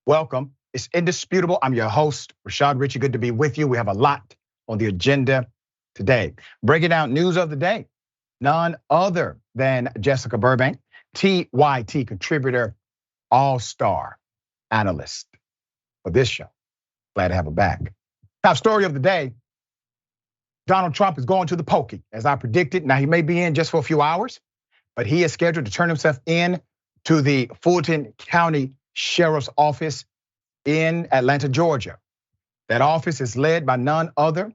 Welcome. It's indisputable. I'm your host, Rashad Richey. Good to be with you. We have a lot on the agenda today. Breaking down news of the day. None other than Jessica Burbank, TYT contributor, all-star analyst for this show. Glad to have her back. Top story of the day. Donald Trump is going to the pokey, as I predicted. Now, he may be in just for a few hours, but he is scheduled to turn himself in to the Fulton County Sheriff's Office in Atlanta, Georgia. That office is led by none other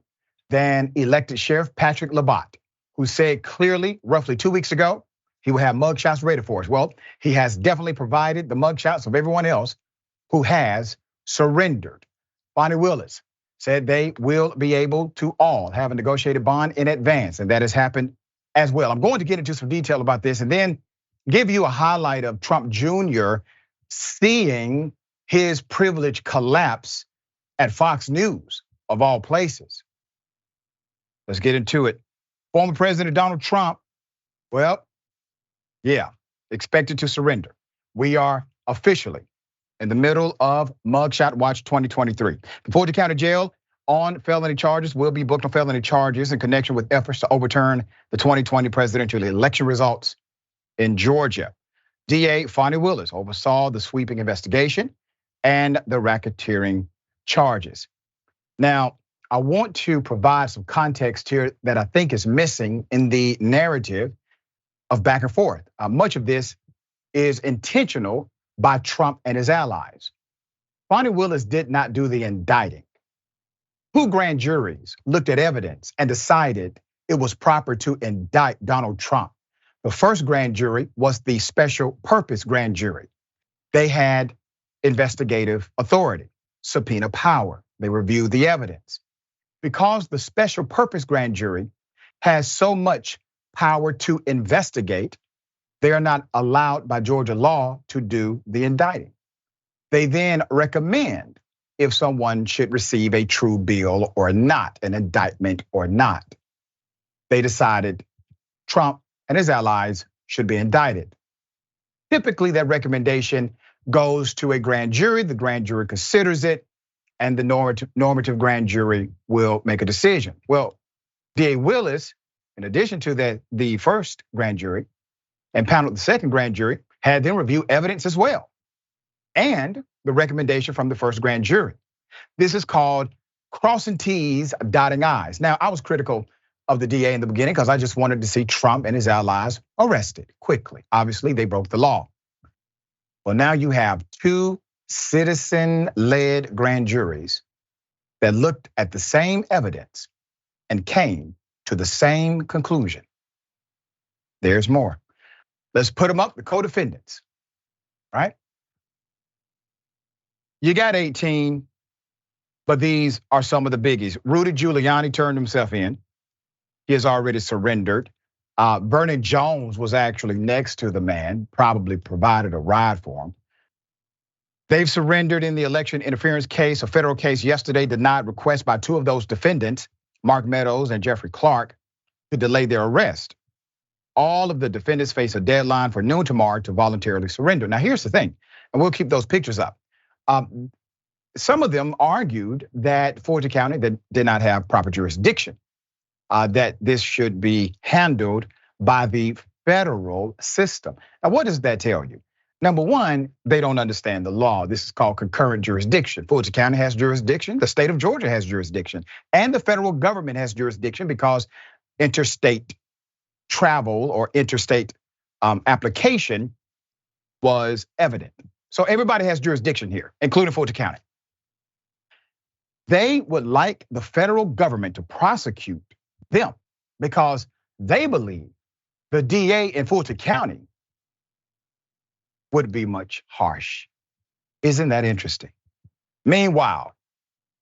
than elected Sheriff Patrick Labat, who said clearly, roughly 2 weeks ago, he will have mugshots ready for us. Well, he has definitely provided the mugshots of everyone else who has surrendered. Bonnie Willis said they will be able to all have a negotiated bond in advance, and that has happened as well. I'm going to get into some detail about this and then give you a highlight of Trump Jr. seeing his privilege collapse at Fox News, of all places. Let's get into it. Former President Donald Trump, well, yeah, expected to surrender. We are officially in the middle of Mugshot Watch 2023. The Fulton County Jail on felony charges will be booked on felony charges in connection with efforts to overturn the 2020 presidential election results in Georgia. DA Bonnie Willis oversaw the sweeping investigation and the racketeering charges. Now, I want to provide some context here that I think is missing in the narrative of back and forth. Much of this is intentional by Trump and his allies. Bonnie Willis did not do the indicting. Two grand juries looked at evidence and decided it was proper to indict Donald Trump. The first grand jury was the special purpose grand jury. They had investigative authority, subpoena power. They reviewed the evidence. Because the special purpose grand jury has so much power to investigate, they are not allowed by Georgia law to do the indicting. They then recommend if someone should receive a true bill or not, an indictment or not. They decided Trump and his allies should be indicted. Typically, that recommendation goes to a grand jury. The grand jury considers it, and the normative grand jury will make a decision. Well, DA Willis, in addition to the first grand jury, and paneled the second grand jury, had them review evidence as well, and the recommendation from the first grand jury. This is called crossing T's, dotting I's. Now, I was critical of the DA in the beginning because I just wanted to see Trump and his allies arrested quickly. Obviously, they broke the law. Well, now you have two citizen-led grand juries that looked at the same evidence and came to the same conclusion. There's more. Let's put them up, the co-defendants, right? You got 18, but these are some of the biggies. Rudy Giuliani turned himself in. He has already surrendered. Bernie Jones was actually next to the man, probably provided a ride for him. They've surrendered in the election interference case. A federal case yesterday denied requests by two of those defendants, Mark Meadows and Jeffrey Clark, to delay their arrest. All of the defendants face a deadline for noon tomorrow to voluntarily surrender. Now, here's the thing, and we'll keep those pictures up. Some of them argued that Fulton County did not have proper jurisdiction, that this should be handled by the federal system. Now, what does that tell you? Number one, they don't understand the law. This is called concurrent jurisdiction. Fulton County has jurisdiction, the state of Georgia has jurisdiction, and the federal government has jurisdiction because interstate travel or interstate application was evident. So everybody has jurisdiction here, including Fulton County. They would like the federal government to prosecute them because they believe the DA in Fulton County would be much harsh. Isn't that interesting? Meanwhile,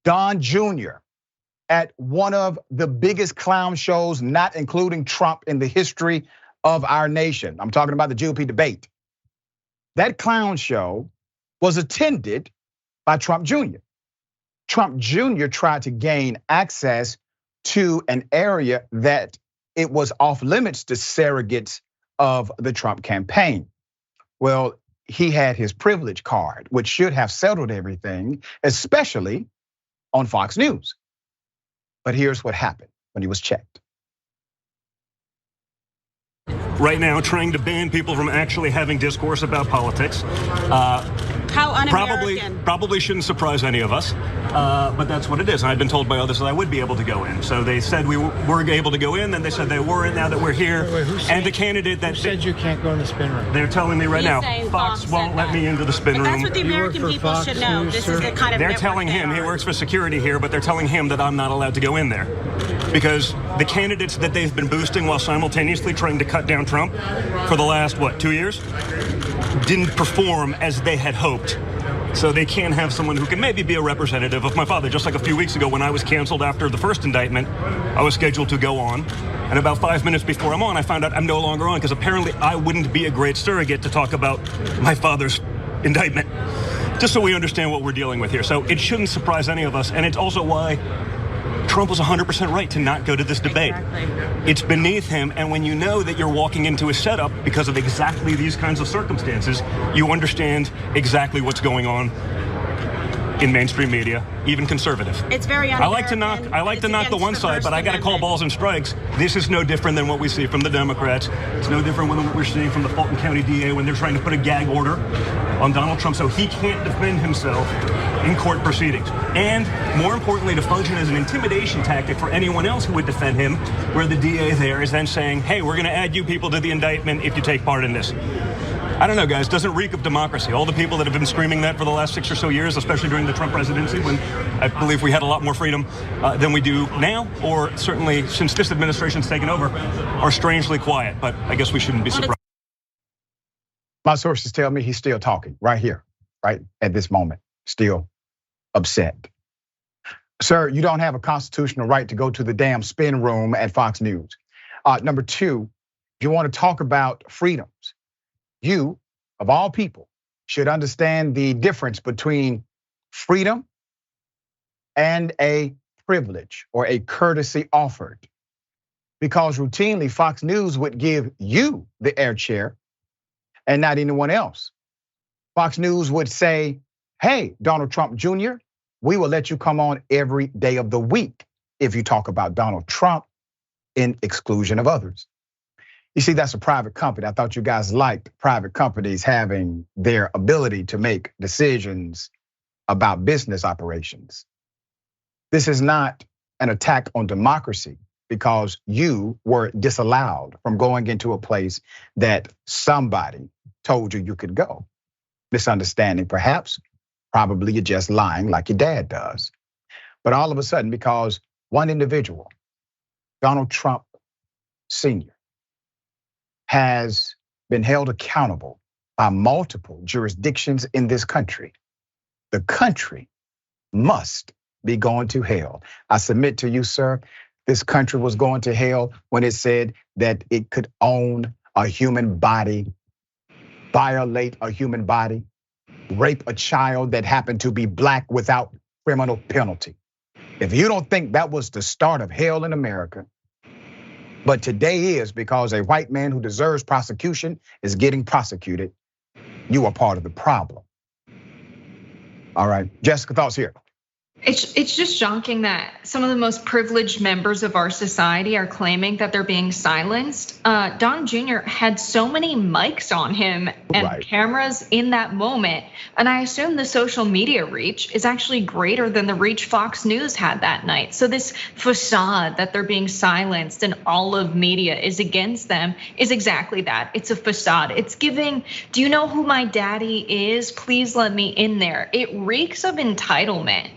Don Jr. at one of the biggest clown shows, not including Trump, in the history of our nation. I'm talking about the GOP debate. That clown show was attended by Trump Jr. Trump Jr. tried to gain access to an area that it was off limits to surrogates of the Trump campaign. Well, he had his privilege card, which should have settled everything, especially on Fox News. But here's what happened when he was checked. Right now, trying to ban people from actually having discourse about politics. How un-American. Probably shouldn't surprise any of us, but that's what it is. And I'd been told by others that I would be able to go in. So they said we were able to go in, then they said they weren't. Now that we're here, and the candidate that said you can't go in the spin room. They're telling me right He's now, saying Fox won't let me into the spin room. That's what the American people should know. This is the kind of They're telling him he works for security here, but they're telling him that I'm not allowed to go in there because the candidates that they've been boosting while simultaneously trying to cut down Trump for the last 2 years didn't perform as they had hoped. So they can't have someone who can maybe be a representative of my father. Just like a few weeks ago when I was canceled after the first indictment, I was scheduled to go on. And about 5 minutes before I'm on, I found out I'm no longer on because apparently I wouldn't be a great surrogate to talk about my father's indictment. Just so we understand what we're dealing with here. So it shouldn't surprise any of us. And it's also why Trump was 100% right to not go to this debate. Exactly. It's beneath him, and when you know that you're walking into a setup because of exactly these kinds of circumstances, you understand exactly what's going on in mainstream media, even conservative. It's very I like to knock the one side, but I got to call balls and strikes. This is no different than what we see from the Democrats. It's no different than what we're seeing from the Fulton County DA when they're trying to put a gag order on Donald Trump so he can't defend himself in court proceedings. And more importantly, to function as an intimidation tactic for anyone else who would defend him, where the DA there is then saying, hey, we're going to add you people to the indictment if you take part in this. I don't know, guys, doesn't reek of democracy. All the people that have been screaming that for the last 6 or so years, especially during the Trump presidency, when I believe we had a lot more freedom than we do now, or certainly since this administration's taken over, are strangely quiet. But I guess we shouldn't be surprised. My sources tell me he's still talking right here, right at this moment, still upset. Sir, you don't have a constitutional right to go to the damn spin room at Fox News. Number two, if you want to talk about freedoms, you, of all people, should understand the difference between freedom and a privilege or a courtesy offered. Because routinely, Fox News would give you the air chair and not anyone else. Fox News would say, hey, Donald Trump Jr., we will let you come on every day of the week if you talk about Donald Trump in exclusion of others. You see, that's a private company. I thought you guys liked private companies having their ability to make decisions about business operations. This is not an attack on democracy because you were disallowed from going into a place that somebody told you could go. Misunderstanding, perhaps. Probably you're just lying like your dad does. But all of a sudden, because one individual, Donald Trump Sr., has been held accountable by multiple jurisdictions in this country, the country must be going to hell. I submit to you, sir, this country was going to hell when it said that it could own a human body, violate a human body, rape a child that happened to be black without criminal penalty. If you don't think that was the start of hell in America, but today is because a white man who deserves prosecution is getting prosecuted, you are part of the problem. All right, Jessica, thoughts here. It's just shocking that some of the most privileged members of our society are claiming that they're being silenced. Don Jr. had so many mics on him and cameras in that moment. And I assume the social media reach is actually greater than the reach Fox News had that night. So this facade that they're being silenced and all of media is against them is exactly that. It's a facade. It's giving, do you know who my daddy is? Please let me in there. It reeks of entitlement.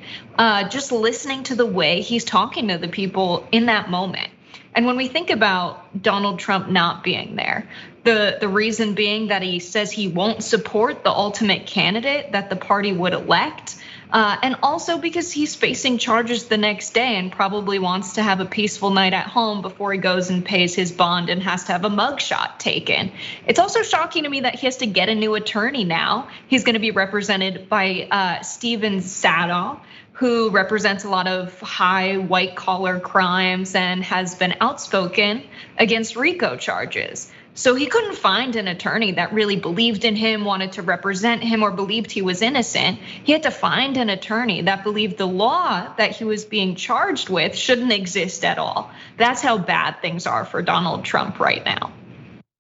Just listening to the way he's talking to the people in that moment. And when we think about Donald Trump not being there, the reason being that he says he won't support the ultimate candidate that the party would elect. And also because he's facing charges the next day and probably wants to have a peaceful night at home before he goes and pays his bond and has to have a mugshot taken. It's also shocking to me that he has to get a new attorney now. He's gonna be represented by Steven Sadow, who represents a lot of high white collar crimes and has been outspoken against RICO charges. So he couldn't find an attorney that really believed in him, wanted to represent him, or believed he was innocent. He had to find an attorney that believed the law that he was being charged with shouldn't exist at all. That's how bad things are for Donald Trump right now.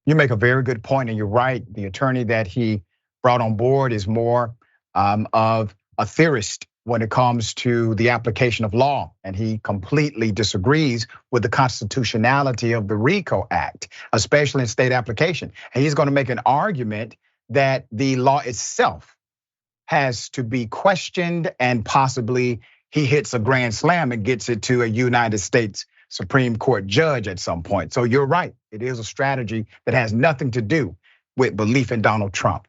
You make a very good point, and you're right. The attorney that he brought on board is more of a theorist when it comes to the application of law, and he completely disagrees with the constitutionality of the RICO Act, especially in state application. And he's going to make an argument that the law itself has to be questioned, and possibly he hits a grand slam and gets it to a United States Supreme Court judge at some point. So you're right, it is a strategy that has nothing to do with belief in Donald Trump.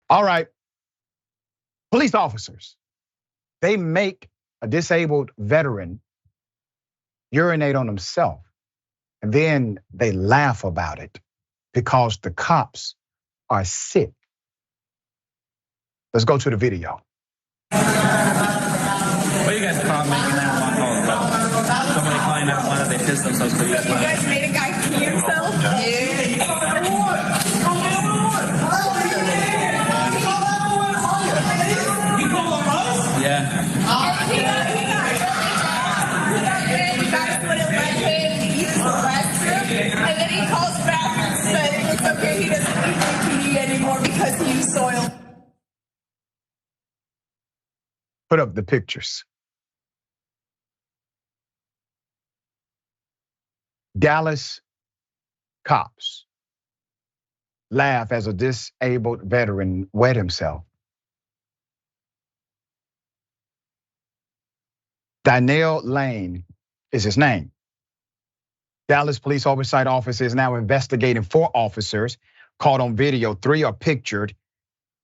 All right. Police officers, they make a disabled veteran urinate on himself, and then they laugh about it because the cops are sick. Let's go to the video. What are you guys caught making that one call about? Somebody calling out one they pissed themselves. You guys made a guy pee himself? Yeah. You guys wouldn't let him use the restroom, and then he calls back and says it's okay, he doesn't need to pee anymore because he used soil. Put up the pictures. Dallas cops laugh as a disabled veteran wet himself. Daniel Lane is his name. Dallas Police Oversight Office is now investigating 4 officers caught on video. 3 are pictured,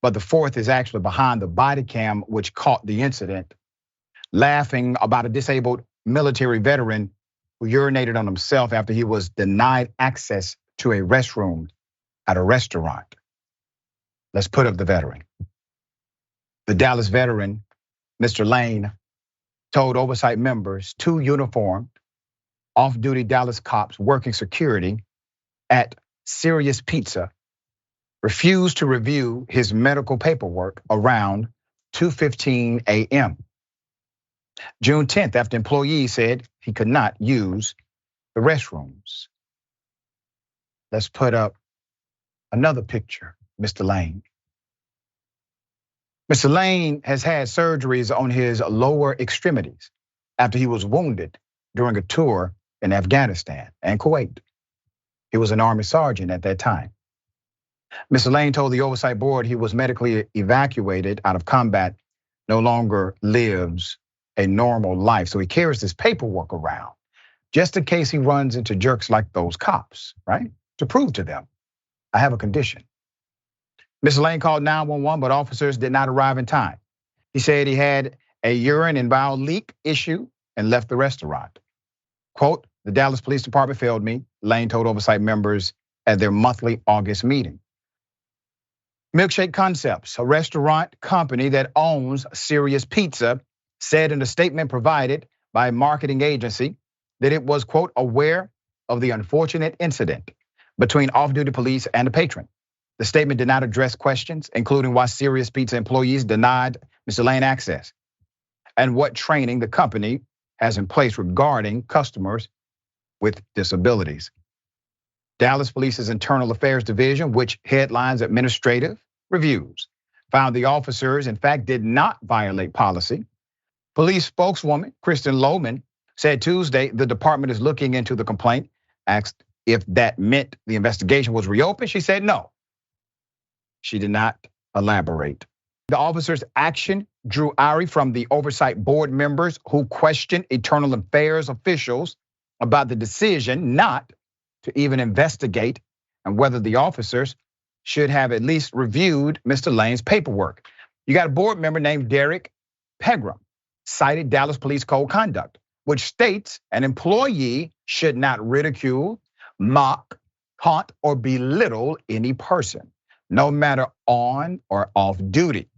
but the 4th is actually behind the body cam, which caught the incident, laughing about a disabled military veteran who urinated on himself after he was denied access to a restroom at a restaurant. Let's put up the veteran. The Dallas veteran, Mr. Lane, told oversight members 2 uniformed, off-duty Dallas cops working security at Serious Pizza refused to review his medical paperwork around 2:15 a.m. June 10th, after employees said he could not use the restrooms. Let's put up another picture, Mr. Lane. Mr. Lane has had surgeries on his lower extremities after he was wounded during a tour in Afghanistan and Kuwait. He was an Army sergeant at that time. Mr. Lane told the oversight board he was medically evacuated out of combat, no longer lives a normal life. So he carries this paperwork around just in case he runs into jerks like those cops, right? To prove to them, I have a condition. Mr. Lane called 911, but officers did not arrive in time. He said he had a urine and bowel leak issue and left the restaurant. Quote, the Dallas Police Department failed me, Lane told oversight members at their monthly August meeting. Milkshake Concepts, a restaurant company that owns Serious Pizza, said in a statement provided by a marketing agency that it was, quote, aware of the unfortunate incident between off-duty police and a patron. The statement did not address questions, including why Serious Pizza employees denied Mr. Lane access and what training the company has in place regarding customers with disabilities. Dallas Police's Internal Affairs Division, which headlines administrative reviews, found the officers, in fact, did not violate policy. Police spokeswoman Kristen Lohman said Tuesday the department is looking into the complaint. Asked if that meant the investigation was reopened, she said no. She did not elaborate. The officer's action drew ire from the oversight board members who questioned internal affairs officials about the decision not to even investigate and whether the officers should have at least reviewed Mr. Lane's paperwork. You got a board member named Derek Pegram cited Dallas Police Code conduct, which states an employee should not ridicule, mock, taunt, or belittle any person, no matter on or off duty.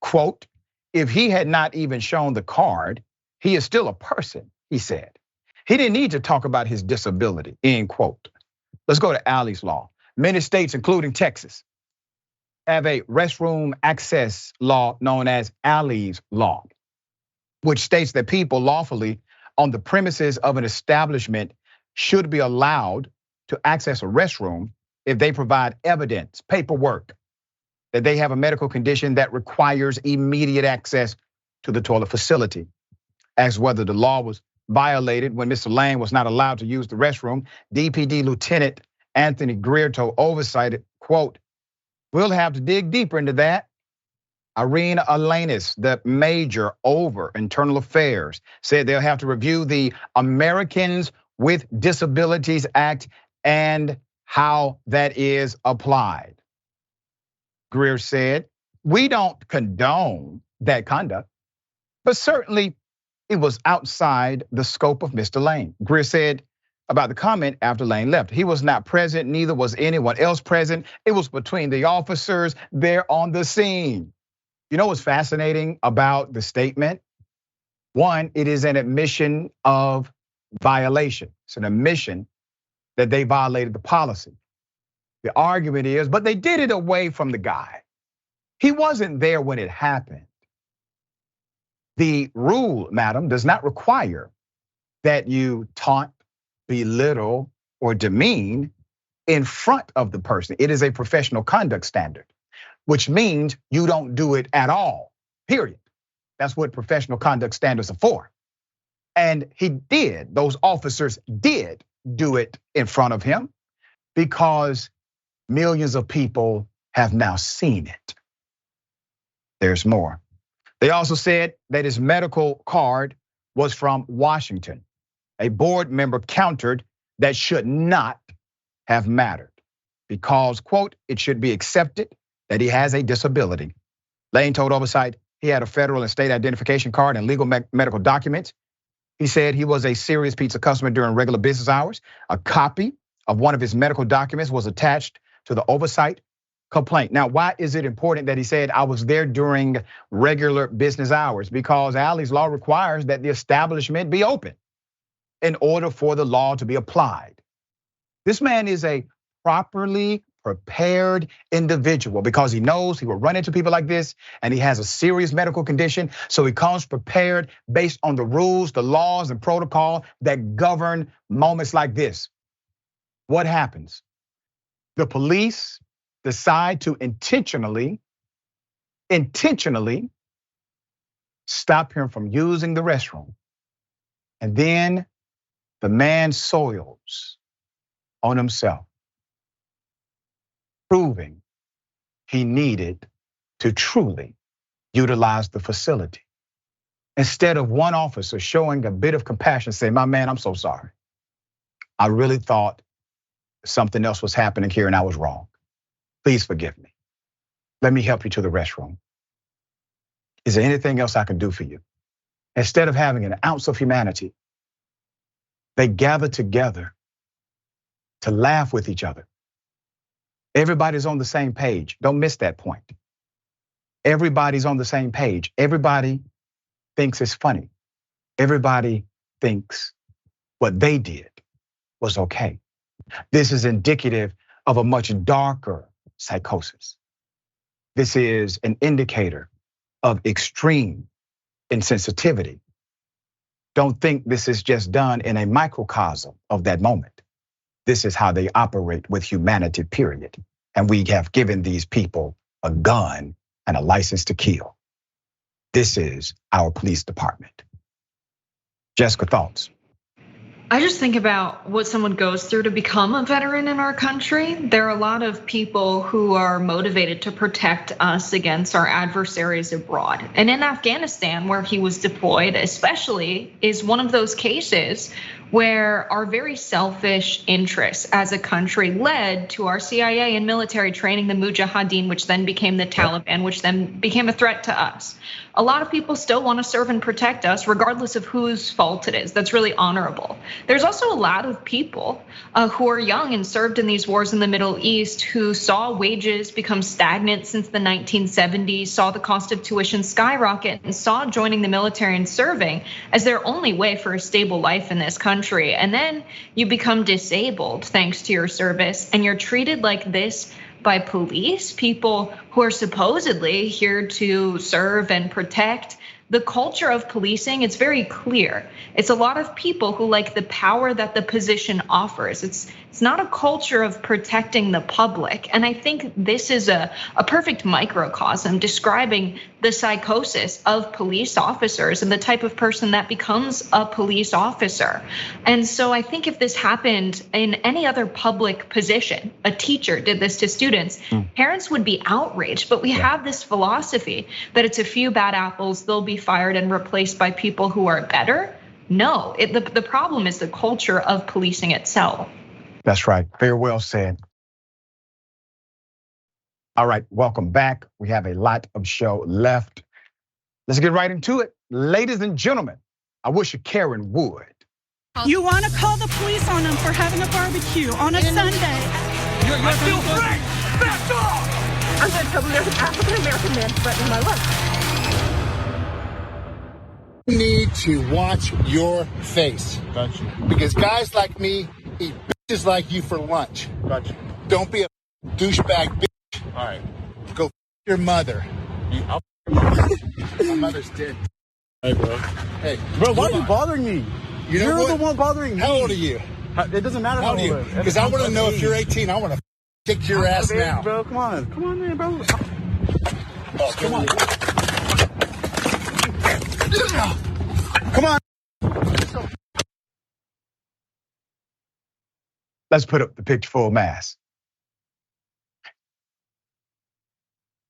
Quote, if he had not even shown the card, he is still a person, he said. He didn't need to talk about his disability, end quote. Let's go to Ali's law. Many states, including Texas, have a restroom access law known as Ali's law, which states that people lawfully on the premises of an establishment should be allowed to access a restroom if they provide evidence, paperwork, that they have a medical condition that requires immediate access to the toilet facility. As whether the law was violated when Mr. Lane was not allowed to use the restroom, DPD Lieutenant Anthony Greer told Oversight, quote, "We'll have to dig deeper into that." Irene Alanis, the major over internal affairs, said they'll have to review the Americans with Disabilities Act and how that is applied. Greer said, "We don't condone that conduct, but certainly it was outside the scope of Mr. Lane." Greer said about the comment after Lane left, "He was not present, neither was anyone else present. It was between the officers there on the scene." You know what's fascinating about the statement? One, it is an admission of violation. It's an admission that they violated the policy. The argument is, but they did it away from the guy. He wasn't there when it happened. The rule, madam, does not require that you taunt, belittle, or demean in front of the person. It is a professional conduct standard, which means you don't do it at all, period. That's what professional conduct standards are for. And he did, those officers did do it in front of him because millions of people have now seen it. There's more. They also said that his medical card was from Washington. A board member countered that should not have mattered because, quote, "it should be accepted that he has a disability." Lane told Oversight he had a federal and state identification card and legal medical documents. He said he was a Serious Pizza customer during regular business hours. A copy of one of his medical documents was attached to the Oversight complaint. Now, why is it important that he said I was there during regular business hours? Because Ali's law requires that the establishment be open in order for the law to be applied. This man is a properly prepared individual because he knows he will run into people like this and he has a serious medical condition. So he comes prepared based on the rules, the laws, and protocol that govern moments like this. What happens? The police decide to intentionally stop him from using the restroom. And then the man soils on himself, proving he needed to truly utilize the facility. Instead of one officer showing a bit of compassion, saying, "My man, I'm so sorry. I really thought something else was happening here and I was wrong. Please forgive me. Let me help you to the restroom. Is there anything else I can do for you?" Instead of having an ounce of humanity, they gather together to laugh with each other. Everybody's on the same page. Don't miss that point. Everybody's on the same page. Everybody thinks it's funny. Everybody thinks what they did was okay. This is indicative of a much darker psychosis. This is an indicator of extreme insensitivity. Don't think this is just done in a microcosm of that moment. This is how they operate with humanity, period. And we have given these people a gun and a license to kill. This is our police department. Jessica, thoughts? I just think about what someone goes through to become a veteran in our country. There are a lot of people who are motivated to protect us against our adversaries abroad. And in Afghanistan, where he was deployed, especially, is one of those cases where our very selfish interests as a country led to our CIA and military training the Mujahideen, which then became the Taliban, which then became a threat to us. A lot of people still want to serve and protect us, regardless of whose fault it is. That's really honorable. There's also a lot of people who are young and served in these wars in the Middle East who saw wages become stagnant since the 1970s, saw the cost of tuition skyrocket, and saw joining the military and serving as their only way for a stable life in this country. country. And then you become disabled thanks to your service, and you're treated like this by police, people who are supposedly here to serve and protect. The culture of policing, it's very clear. It's a lot of people who like the power that the position offers. It's not a culture of protecting the public. And I think this is a perfect microcosm describing the psychosis of police officers and the type of person that becomes a police officer. And so I think if this happened in any other public position, a teacher did this to students, parents would be outraged. But we have this philosophy that it's a few bad apples, they'll be fired and replaced by people who are better. No, the problem is the culture of policing itself. That's right, very well said. All right, welcome back. We have a lot of show left. Let's get right into it. Ladies and gentlemen, I wish Karen would. You wanna call the police on them for having a barbecue on a Sunday. You're still free! Back off! I'm gonna tell there's an African-American man threatening my life. You need to watch your face. Gotcha. Because guys like me eat bitches like you for lunch. Gotcha. Don't be a douchebag bitch. All right. Go your mother. My mother's dead. Hey, bro. Hey, Bro, why are you bothering me? You're the one bothering me. How old are you? It doesn't matter How old are you? Because I want to know if you're 18. I want to kick your ass now. Bro, come on, man, bro. Oh, come on. Come on. Let's put up the picture full mass.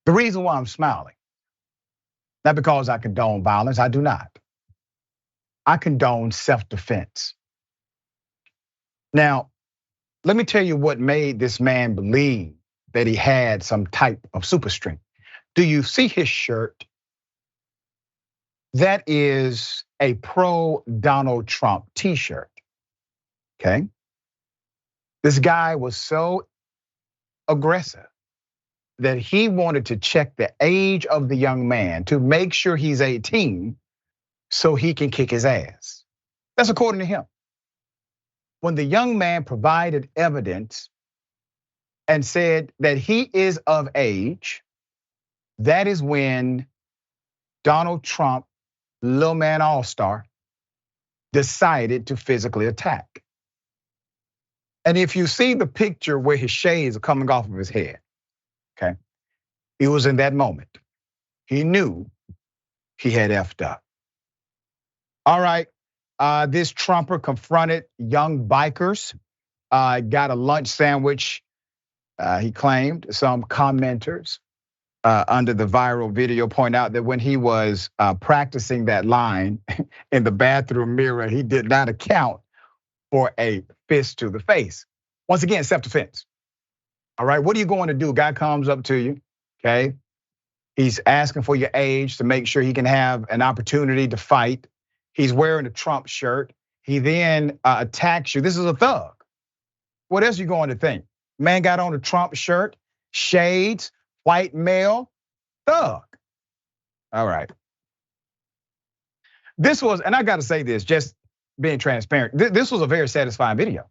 The reason why I'm smiling, not because I condone violence, I do not. I condone self-defense. Now, let me tell you what made this man believe that he had some type of super strength. Do you see his shirt? That is a pro-Donald Trump t-shirt, okay? This guy was so aggressive that he wanted to check the age of the young man to make sure he's 18 so he can kick his ass. That's according to him. When the young man provided evidence and said that he is of age, that is when Donald Trump, little man all-star, decided to physically attack. And if you see the picture where his shades are coming off of his head, okay, it was in that moment. He knew he had effed up. All right, this Trumper confronted young bikers, got a lunch sandwich, he claimed. Some commenters under the viral video point out that when he was practicing that line in the bathroom mirror, he did not account for a fist to the face. Once again, self-defense. All right, what are you going to do? Guy comes up to you, okay? He's asking for your age to make sure he can have an opportunity to fight. He's wearing a Trump shirt. He then attacks you. This is a thug. What else are you going to think? Man got on a Trump shirt, shades, white male, thug. All right. This was, and I gotta say this, just being transparent, this was a very satisfying video.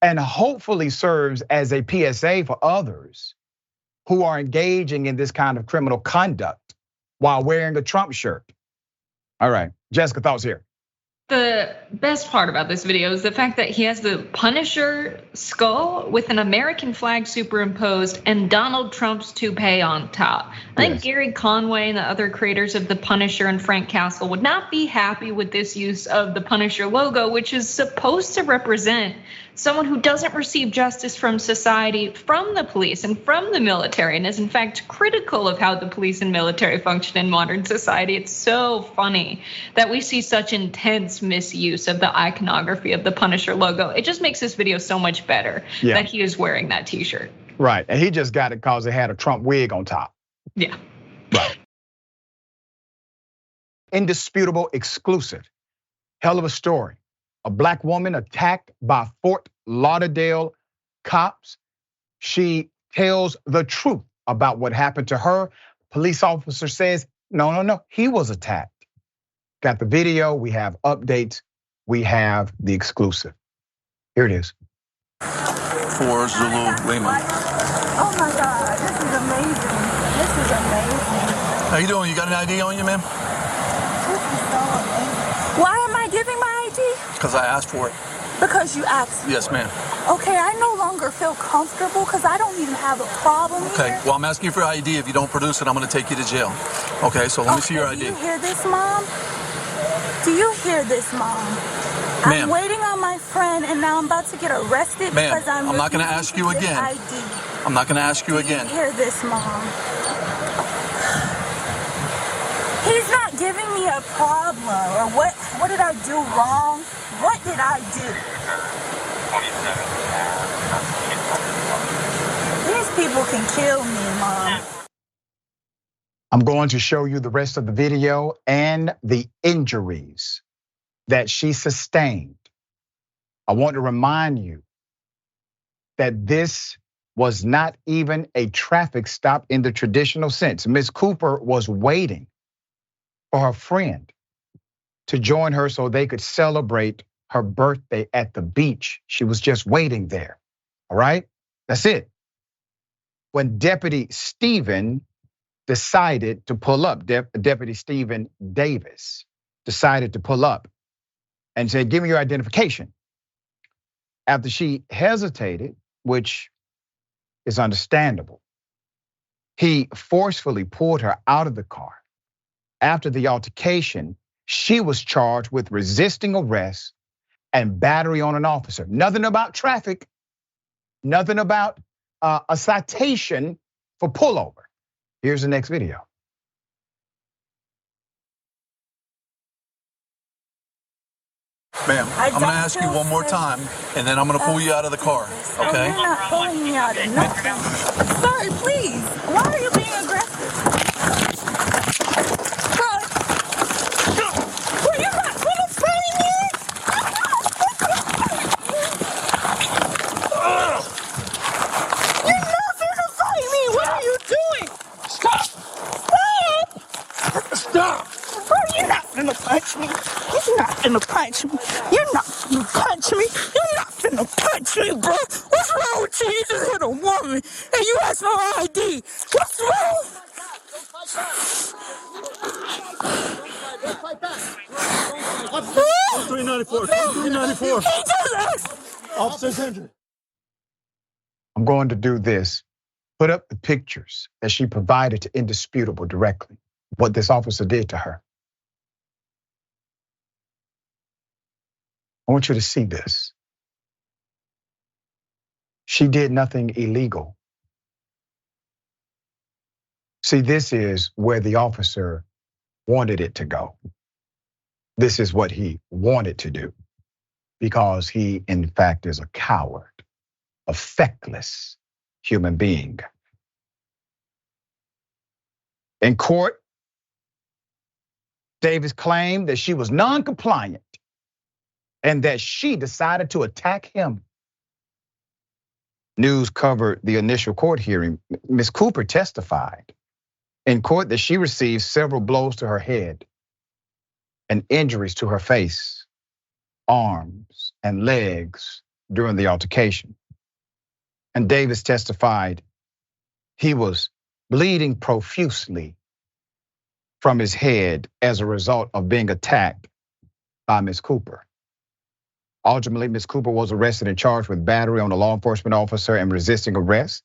And hopefully serves as a PSA for others who are engaging in this kind of criminal conduct while wearing a Trump shirt. All right, Jessica, thoughts here. The best part about this video is the fact that he has the Punisher skull with an American flag superimposed and Donald Trump's toupee on top. I think Gary Conway and the other creators of the Punisher and Frank Castle would not be happy with this use of the Punisher logo, which is supposed to represent someone who doesn't receive justice from society, from the police and from the military, and is in fact critical of how the police and military function in modern society. It's so funny that we see such intense misuse of the iconography of the Punisher logo. It just makes this video so much better that he is wearing that t-shirt. Right, and he just got it because it had a Trump wig on top. Yeah. Right. Indisputable exclusive. Hell of a story. A black woman attacked by Fort Lauderdale cops. She tells the truth about what happened to her. Police officer says, no, he was attacked. Got the video, we have updates we have the exclusive. Here it is. 4 Zulu Lima. Oh my God, this is amazing. This is amazing. How you doing? You got an ID on you, ma'am? This is so amazing. Why am I giving my ID? Because I asked for it. Because you asked me. Yes, ma'am. Okay, I no longer feel comfortable because I don't even have a problem Okay, here. well, I'm asking you for ID. If you don't produce it, I'm going to take you to jail. Okay, so let me see your ID. Do you hear this, Mom? Do you hear this, Mom? Ma'am. I'm waiting on my friend, and now I'm about to get arrested Ma'am, because I'm not going to ask you refusing to again. give ID. I'm not going to ask you again. Do you hear this, Mom? He's not giving me a problem, or what did I do wrong? What did I do? These people can kill me, Mom. I'm going to show you the rest of the video and the injuries that she sustained. I want to remind you that this was not even a traffic stop in the traditional sense. Ms. Cooper was waiting for her friend to join her so they could celebrate her birthday at the beach. She was just waiting there, all right? That's it. When Deputy Stephen decided to pull up, Deputy Stephen Davis decided to pull up and said, give me your identification. After she hesitated, which is understandable, he forcefully pulled her out of the car. After the altercation, she was charged with resisting arrest and battery on an officer. Nothing about traffic, nothing about a citation for pullover. Here's the next video. Ma'am, I'm going to ask you one more time, and then I'm going to pull you out of the car, okay? You're not pulling me out of nothing. Sorry, please. Why are you being aggressive? Well, you're not going to fight me. You're not going to fight me. What are you doing? Stop. Stop. Stop. Bro, you're not going to punch me. You're not finna punch me. You're not finna punch me. You're not finna punch me, bro. What's wrong with you? You just hit a woman and you asked for her ID. What's wrong? Don't fight back. 394. 394. He just asked. Officer's injured. I'm going to do this. Put up the pictures that she provided to Indisputable directly, what this officer did to her. I want you to see this. She did nothing illegal. See, this is where the officer wanted it to go. This is what he wanted to do because he, in fact, is a coward, a feckless human being. In court, Davis claimed that she was non-compliant and that she decided to attack him. News covered the initial court hearing. Ms. Cooper testified in court that she received several blows to her head and injuries to her face, arms, and legs during the altercation. And Davis testified he was bleeding profusely from his head as a result of being attacked by Ms. Cooper. Ultimately, Ms. Cooper was arrested and charged with battery on a law enforcement officer and resisting arrest.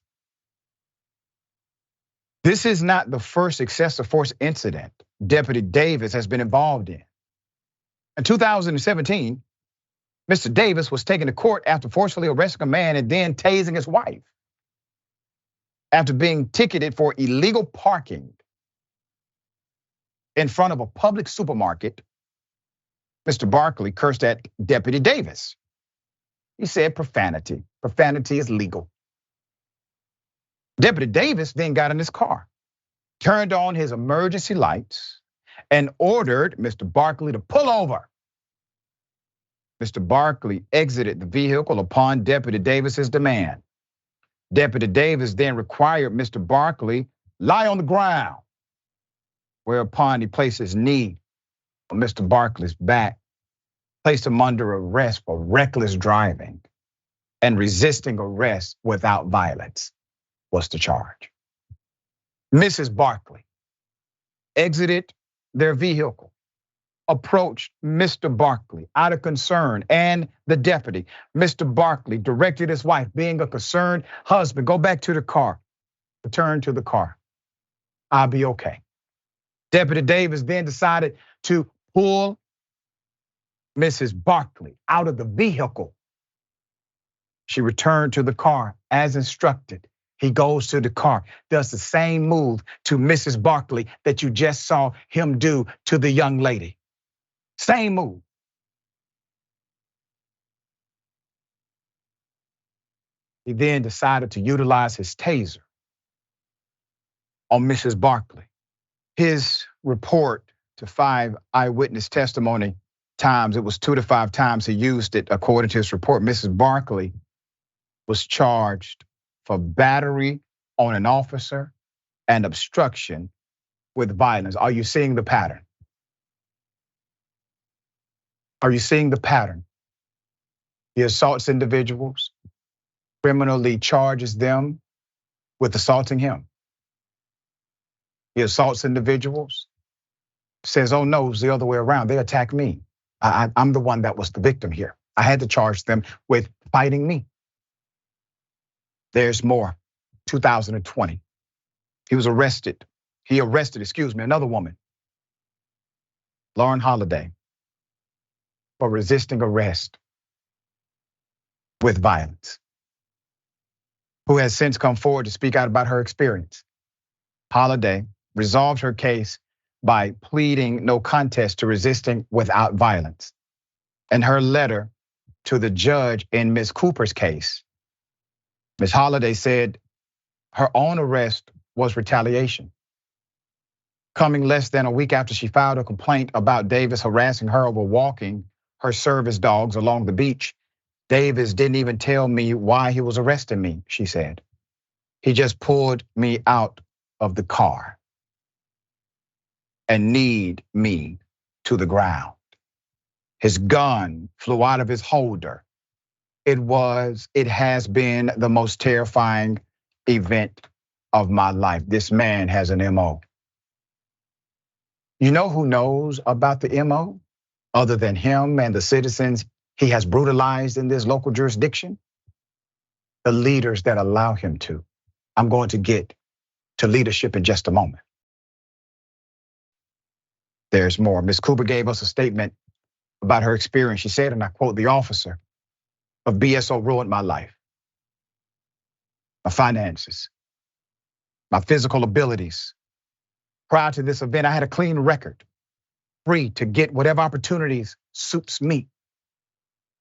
This is not the first excessive force incident Deputy Davis has been involved in. In 2017, Mr. Davis was taken to court after forcefully arresting a man and then tasing his wife. After being ticketed for illegal parking in front of a public supermarket, Mr. Barkley cursed at Deputy Davis. He said profanity. Profanity is legal. Deputy Davis then got in his car, turned on his emergency lights, and ordered Mr. Barkley to pull over. Mr. Barkley exited the vehicle upon Deputy Davis's demand. Deputy Davis then required Mr. Barkley lie on the ground, whereupon he placed his knee on Mr. Barkley's back, placed him under arrest for reckless driving and resisting arrest without violence was the charge. Mrs. Barkley exited their vehicle, approached Mr. Barkley out of concern and the deputy. Mr. Barkley directed his wife, being a concerned husband, go back to the car, return to the car. I'll be okay. Deputy Davis then decided to pull Mrs. Barkley out of the vehicle. She returned to the car as instructed. He goes to the car, does the same move to Mrs. Barkley that you just saw him do to the young lady. Same move. He then decided to utilize his taser on Mrs. Barkley. His report to 5 eyewitness testimony times, it was 2 to 5 times he used it. According to his report, Mrs. Barkley was charged for battery on an officer and obstruction with violence. Are you seeing the pattern? Are you seeing the pattern? He assaults individuals, criminally charges them with assaulting him. He assaults individuals, says, oh no, it's the other way around. They attacked me. I'm the one that was the victim here. I had to charge them with fighting me. There's more. 2020. He arrested, another woman, Lauren Holiday, for resisting arrest with violence, who has since come forward to speak out about her experience. Holiday resolved her case by pleading no contest to resisting without violence. In her letter to the judge in Ms. Cooper's case, Ms. Holiday said her own arrest was retaliation. Coming less than a week after she filed a complaint about Davis harassing her over walking her service dogs along the beach, Davis didn't even tell me why he was arresting me, she said. He just pulled me out of the car and kneed me to the ground. His gun flew out of his holder. It has been the most terrifying event of my life. This man has an MO. You know who knows about the MO other than him and the citizens he has brutalized in this local jurisdiction? The leaders that allow him to. I'm going to get to leadership in just a moment. There's more. Ms. Cooper gave us a statement about her experience. She said, and I quote, the officer of BSO ruined my life, my finances, my physical abilities. Prior to this event, I had a clean record, free to get whatever opportunities suits me.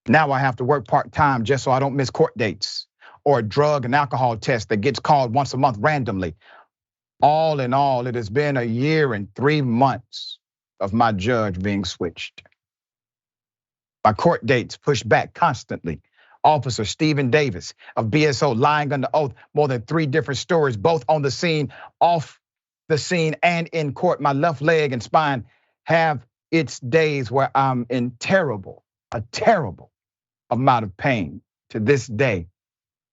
Now I have to work part-time just so I don't miss court dates or a drug and alcohol test that gets called once a month randomly. All in all, it has been a year and 3 months of my judge being switched. My court dates pushed back constantly. Officer Stephen Davis of BSO lying under oath, more than 3 different stories, both on the scene, off the scene, and in court. My left leg and spine have its days where I'm in a terrible amount of pain. To this day,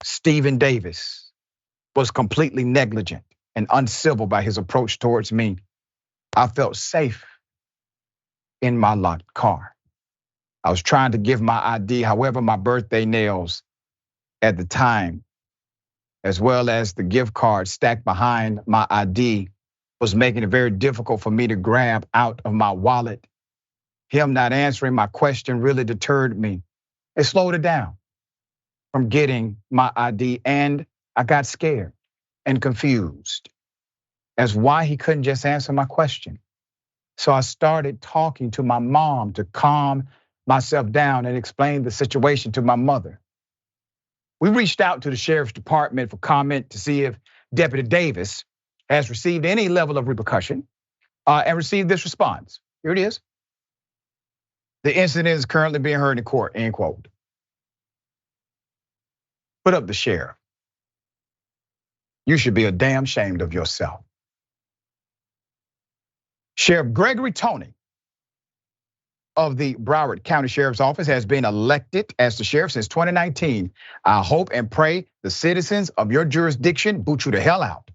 Stephen Davis was completely negligent and uncivil by his approach towards me. I felt safe in my locked car. I was trying to give my ID, however, my birthday nails at the time, as well as the gift card stacked behind my ID, was making it very difficult for me to grab out of my wallet. Him not answering my question really deterred me. It slowed it down from getting my ID, and I got scared and confused as why he couldn't just answer my question. So I started talking to my mom to calm myself down and explain the situation to my mother. We reached out to the sheriff's department for comment to see if Deputy Davis has received any level of repercussion and received this response. Here it is. The incident is currently being heard in court, end quote. Put up the sheriff. You should be a damn ashamed of yourself. Sheriff Gregory Toney of the Broward County Sheriff's Office has been elected as the sheriff since 2019. I hope and pray the citizens of your jurisdiction boot you the hell out.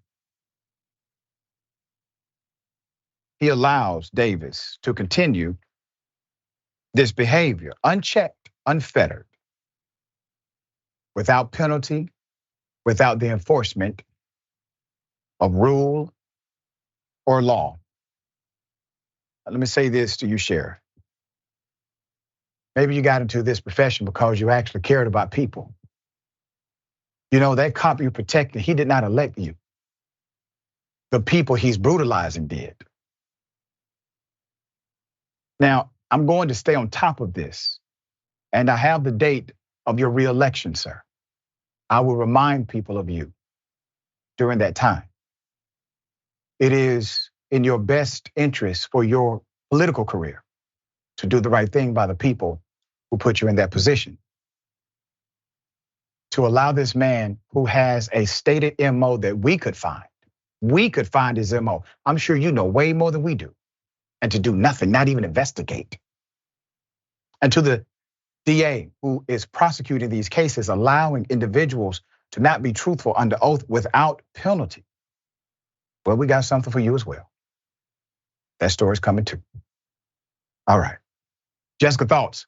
He allows Davis to continue this behavior unchecked, unfettered, without penalty, without the enforcement of rule or law. Let me say this to you, Sheriff. Maybe you got into this profession because you actually cared about people. You know, that cop you protected, he did not elect you. The people he's brutalizing did. Now, I'm going to stay on top of this, and I have the date of your reelection, sir. I will remind people of you during that time. It is in your best interest for your political career to do the right thing by the people who put you in that position. To allow this man who has a stated MO that we could find his MO. I'm sure you know way more than we do. And to do nothing, not even investigate. And to the DA who is prosecuting these cases, allowing individuals to not be truthful under oath without penalty. Well, we got something for you as well. That story's coming too. All right. Jessica, thoughts?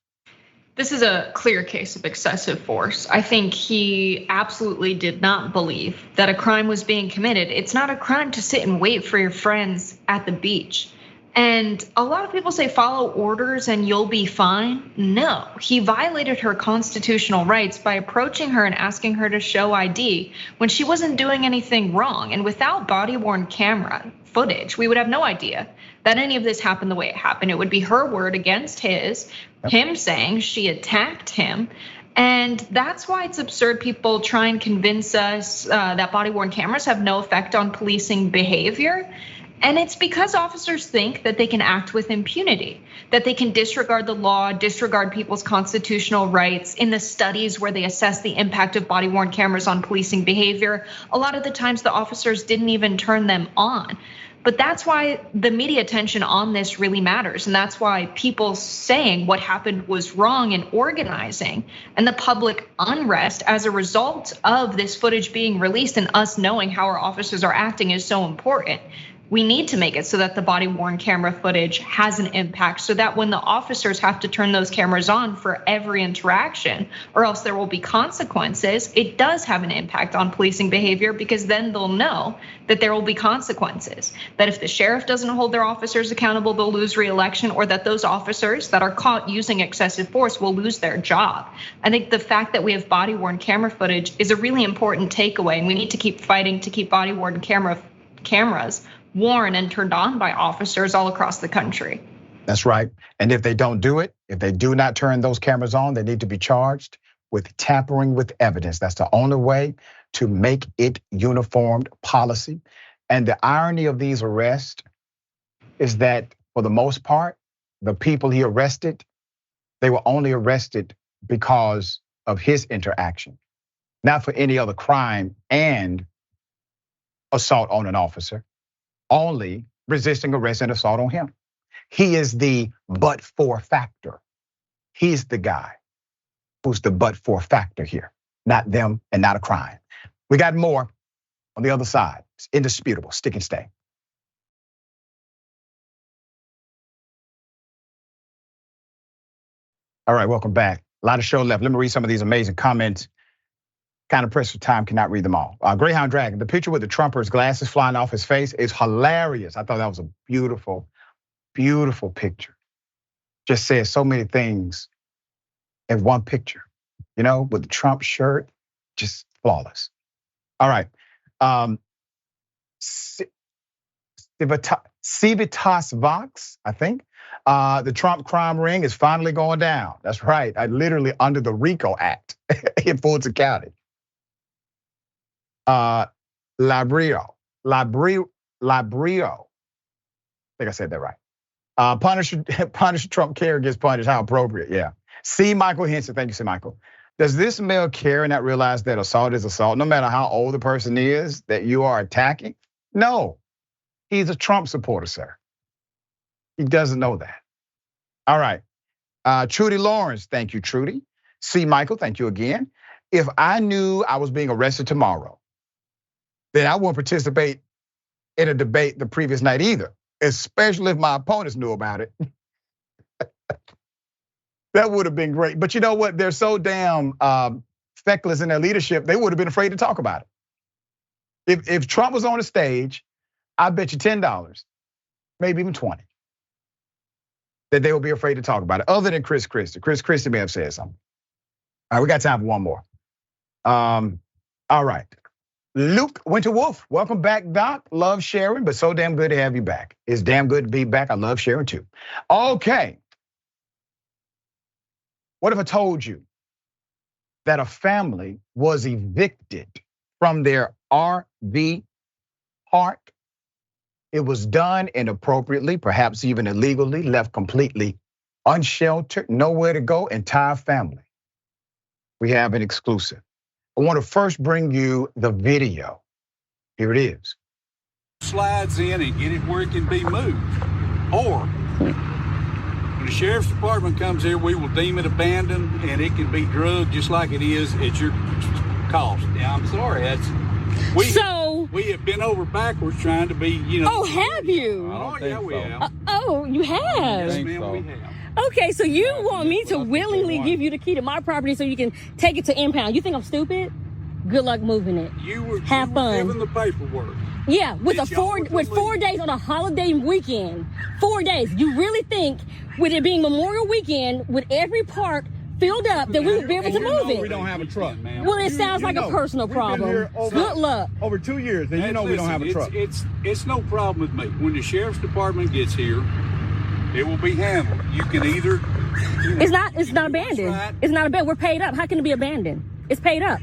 This is a clear case of excessive force. I think he absolutely did not believe that a crime was being committed. It's not a crime to sit and wait for your friends at the beach. And a lot of people say follow orders and you'll be fine. No, he violated her constitutional rights by approaching her and asking her to show ID when she wasn't doing anything wrong. And without body-worn camera footage, we would have no idea that any of this happened the way it happened. It would be her word against his, him saying she attacked him. And that's why it's absurd people try and convince us that body-worn cameras have no effect on policing behavior. And it's because officers think that they can act with impunity, that they can disregard the law, disregard people's constitutional rights. In the studies where they assess the impact of body-worn cameras on policing behavior, a lot of the times the officers didn't even turn them on. But that's why the media attention on this really matters. And that's why people saying what happened was wrong and organizing and the public unrest as a result of this footage being released and us knowing how our officers are acting is so important. We need to make it so that the body-worn camera footage has an impact so that when the officers have to turn those cameras on for every interaction, or else there will be consequences, it does have an impact on policing behavior because then they'll know that there will be consequences. That if the sheriff doesn't hold their officers accountable, they'll lose re-election, or that those officers that are caught using excessive force will lose their job. I think the fact that we have body-worn camera footage is a really important takeaway, and we need to keep fighting to keep body-worn cameras worn and turned on by officers all across the country. That's right. And if they don't do it, if they do not turn those cameras on, they need to be charged with tampering with evidence. That's the only way to make it uniformed policy. And the irony of these arrests is that for the most part, the people he arrested, they were only arrested because of his interaction, not for any other crime and assault on an officer. Only resisting arrest and assault on him. He is the but-for factor. He's the guy who's the but-for factor here, not them and not a crime. We got more on the other side. It's indisputable. Stick and stay. All right, welcome back. A lot of show left. Let me read some of these amazing comments. Kind of pressed for time, cannot read them all. Greyhound Dragon, the picture with the Trumper's glasses flying off his face is hilarious. I thought that was a beautiful, beautiful picture. Just says so many things in one picture, you know, with the Trump shirt, just flawless. All right. Civitas Vox, I think. The Trump crime ring is finally going down. That's right. I literally under the RICO Act in Fulton County. Labrio. I think I said that right. Punish Trump care gets punished. How appropriate, yeah. C. Michael Henson, thank you, C. Michael. Does this male care and not realize that assault is assault, no matter how old the person is that you are attacking? No, he's a Trump supporter, sir. He doesn't know that. All right, Trudy Lawrence, thank you, Trudy. C. Michael, thank you again. If I knew I was being arrested tomorrow, then I wouldn't participate in a debate the previous night either, especially if my opponents knew about it. That would have been great. But you know what? They're so damn feckless in their leadership, they would have been afraid to talk about it. If Trump was on the stage, I bet you $10, maybe even 20, that they would be afraid to talk about it, other than Chris Christie. Chris Christie may have said something. All right, we got time for one more. All right. Luke Winterwolf, welcome back, Doc. Love sharing, but so damn good to have you back. It's damn good to be back. I love sharing too. Okay. What if I told you that a family was evicted from their RV park? It was done inappropriately, perhaps even illegally, left completely unsheltered, nowhere to go, entire family. We have an exclusive. I want to first bring you the video. Here it is. Slides in and get it where it can be moved. Or when the sheriff's department comes here, we will deem it abandoned and it can be drugged just like it is at your cost. Yeah, I'm sorry. We have been over backwards trying to be, Oh, have you? Oh, yeah, we have. Oh, you have? Yes, ma'am, we have. Okay, so you want me to willingly give you the key to my property so you can take it to impound. You think I'm stupid? Good luck moving it. Have fun. Given the paperwork. Yeah, with 4 days on a holiday weekend. 4 days. You really think with it being Memorial Weekend, with every park filled up, that we would be able to move it? We don't have a truck, man. Well, it sounds like a personal problem. Good luck. Over 2 years, and you know we don't have a truck. It's no problem with me. When the sheriff's department gets here, it will be handled. You can either. It's not abandoned. It's not abandoned. We're paid up. How can it be abandoned? It's paid up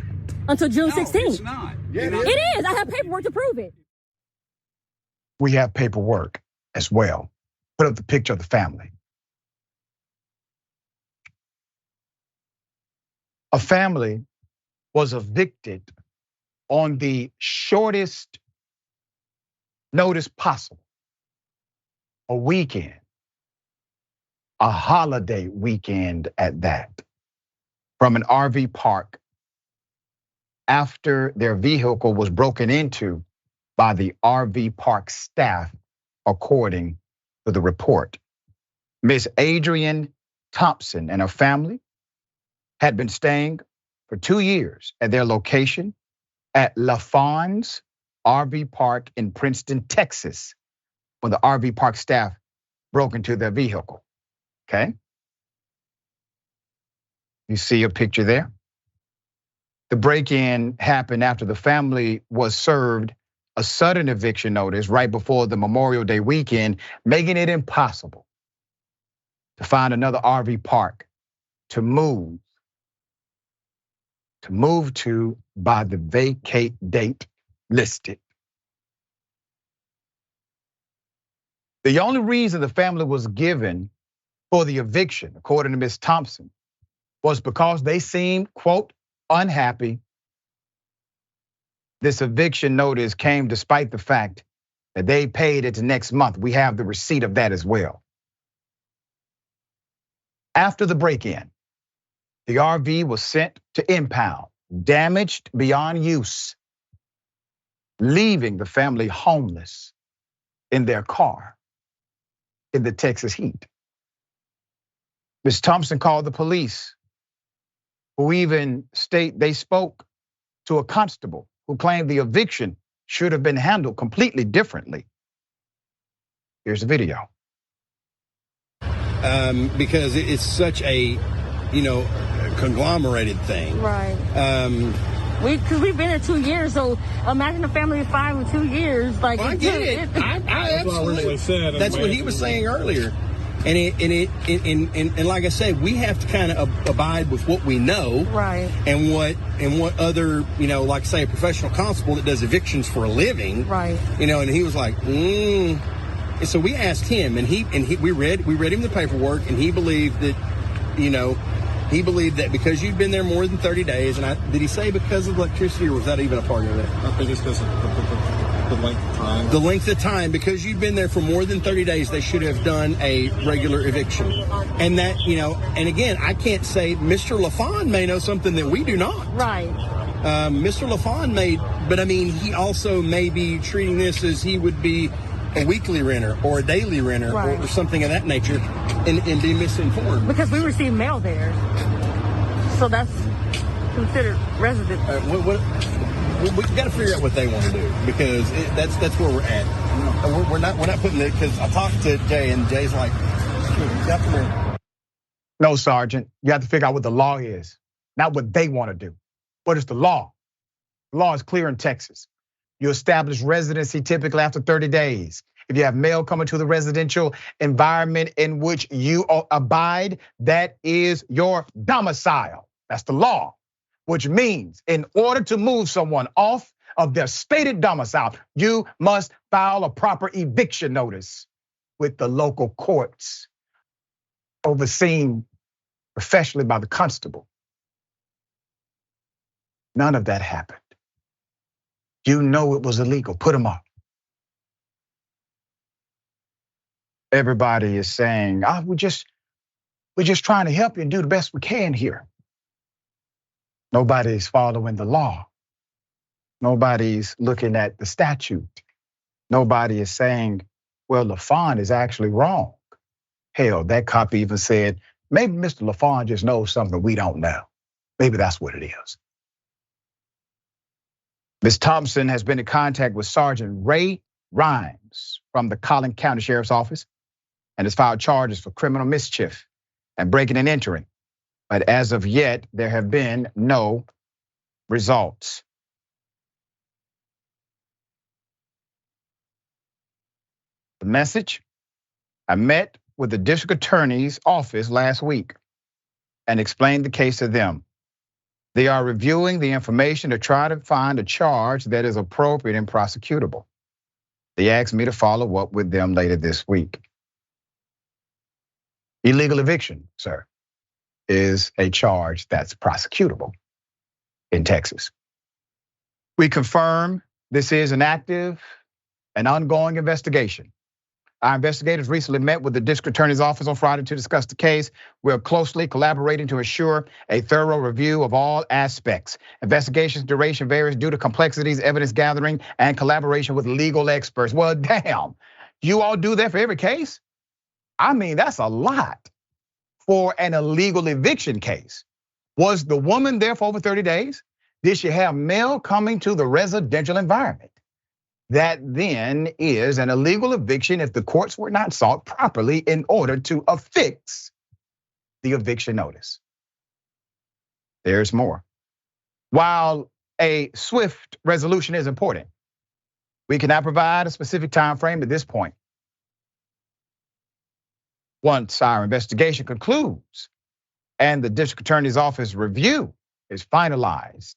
until June 16th. It's not. Yeah, it is. I have paperwork to prove it. We have paperwork as well. Put up the picture of the family. A family was evicted on the shortest notice possible. A weekend. A holiday weekend at that, from an RV park after their vehicle was broken into by the RV park staff, according to the report. Miss Adrienne Thompson and her family had been staying for 2 years at their location at LaFawn's RV park in Princeton, Texas, when the RV park staff broke into their vehicle. Okay. You see a picture there? The break-in happened after the family was served a sudden eviction notice right before the Memorial Day weekend, making it impossible to find another RV park to move to by the vacate date listed. The only reason the family was given for the eviction, according to Ms. Thompson, was because they seemed, quote, unhappy. This eviction notice came despite the fact that they paid it next month. We have the receipt of that as well. After the break-in, the RV was sent to impound, damaged beyond use, leaving the family homeless in their car in the Texas heat. Ms. Thompson called the police, who even they spoke to a constable who claimed the eviction should have been handled completely differently. Here's the video. Because it's such a, conglomerated thing. Right. Because we've been here 2 years, so imagine a family of 5 in 2 years. Like, I get it. I absolutely said. That's what he was saying earlier. And like I said, we have to kind of abide with what we know, right? And what other, like say a professional constable that does evictions for a living, right? And he was like, And so we asked him, and we read him the paperwork, and he believed that, because you'd been there more than 30 days, and did he say because of electricity, or was that even a part of it? I think it's because of the length of time? The length of time, because you've been there for more than 30 days, they should have done a regular eviction. And that, and again, I can't say Mr. LaFawn may know something that we do not. Right. Mr. LaFawn may, but I mean, he also may be treating this as he would be a weekly renter or a daily renter or something of that nature and be misinformed. Because we receive mail there. So that's considered resident. We've got to figure out what they want to do, because that's where we're at. We're not putting it, because I talked to Jay, and Jay's like, no, Sergeant, you have to figure out what the law is, not what they want to do. What is the law? The law is clear in Texas. You establish residency typically after 30 days. If you have mail coming to the residential environment in which you abide, that is your domicile. That's the law, which means in order to move someone off of their stated domicile, you must file a proper eviction notice with the local courts, overseen professionally by the constable. None of that happened. You know it was illegal. Put them up. Everybody is saying, we're just trying to help you and do the best we can here. Nobody's following the law. Nobody's looking at the statute. Nobody is saying, well, LaFawn is actually wrong. Hell, that cop even said, maybe Mr. LaFawn just knows something we don't know. Maybe that's what it is. Ms. Thompson has been in contact with Sergeant Ray Rhymes from the Collin County Sheriff's Office and has filed charges for criminal mischief and breaking and entering. But as of yet, there have been no results. The message: I met with the district attorney's office last week and explained the case to them. They are reviewing the information to try to find a charge that is appropriate and prosecutable. They asked me to follow up with them later this week. Illegal eviction, sir, is a charge that's prosecutable in Texas. We confirm this is an active and ongoing investigation. Our investigators recently met with the district attorney's office on Friday to discuss the case. We're closely collaborating to ensure a thorough review of all aspects. Investigation's duration varies due to complexities, evidence gathering, and collaboration with legal experts. Well, damn, you all do that for every case? I mean, that's a lot for an illegal eviction case. Was the woman there for over 30 days? Did she have mail coming to the residential environment? That then is an illegal eviction if the courts were not sought properly in order to affix the eviction notice. There's more. While a swift resolution is important, we cannot provide a specific time frame at this point. Once our investigation concludes and the district attorney's office review is finalized,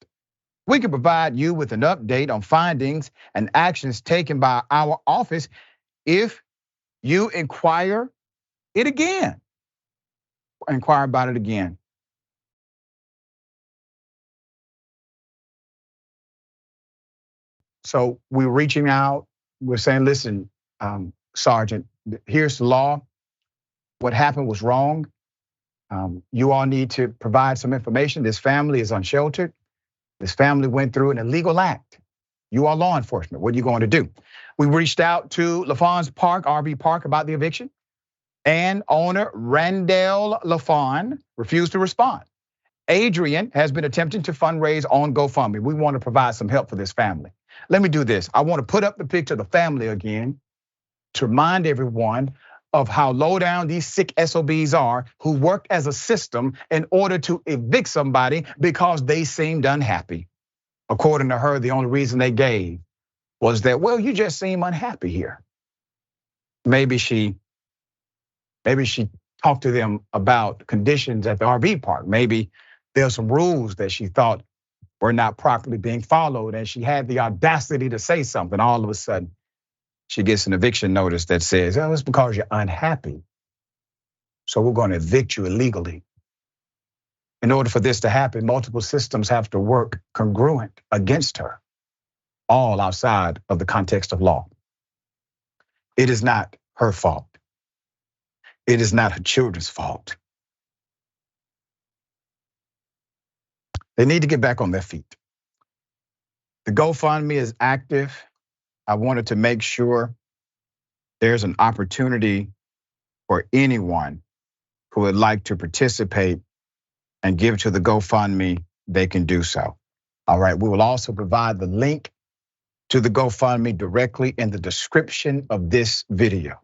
we can provide you with an update on findings and actions taken by our office if you inquire about it again. So we're reaching out, we're saying, listen, Sergeant, here's the law. What happened was wrong. You all need to provide some information. This family is unsheltered. This family went through an illegal act. You are law enforcement. What are you going to do? We reached out to LaFawn's Park, RV Park, about the eviction, and owner Randall LaFawn refused to respond. Adrian has been attempting to fundraise on GoFundMe. We want to provide some help for this family. Let me do this. I want to put up the picture of the family again to remind everyone of how low down these sick SOBs are who worked as a system in order to evict somebody because they seemed unhappy. According to her, the only reason they gave was that, well, you just seem unhappy here. Maybe she talked to them about conditions at the RV park. Maybe there's some rules that she thought were not properly being followed, and she had the audacity to say something. All of a sudden, she gets an eviction notice that says, oh, it's because you're unhappy, so we're going to evict you illegally. In order for this to happen, multiple systems have to work congruent against her. all outside of the context of law. It is not her fault. It is not her children's fault. They need to get back on their feet. The GoFundMe is active. I wanted to make sure there's an opportunity for anyone who would like to participate and give to the GoFundMe, they can do so. All right, we will also provide the link to the GoFundMe directly in the description of this video.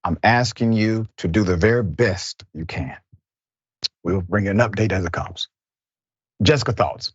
I'm asking you to do the very best you can. We'll bring an update as it comes. Jessica, thoughts?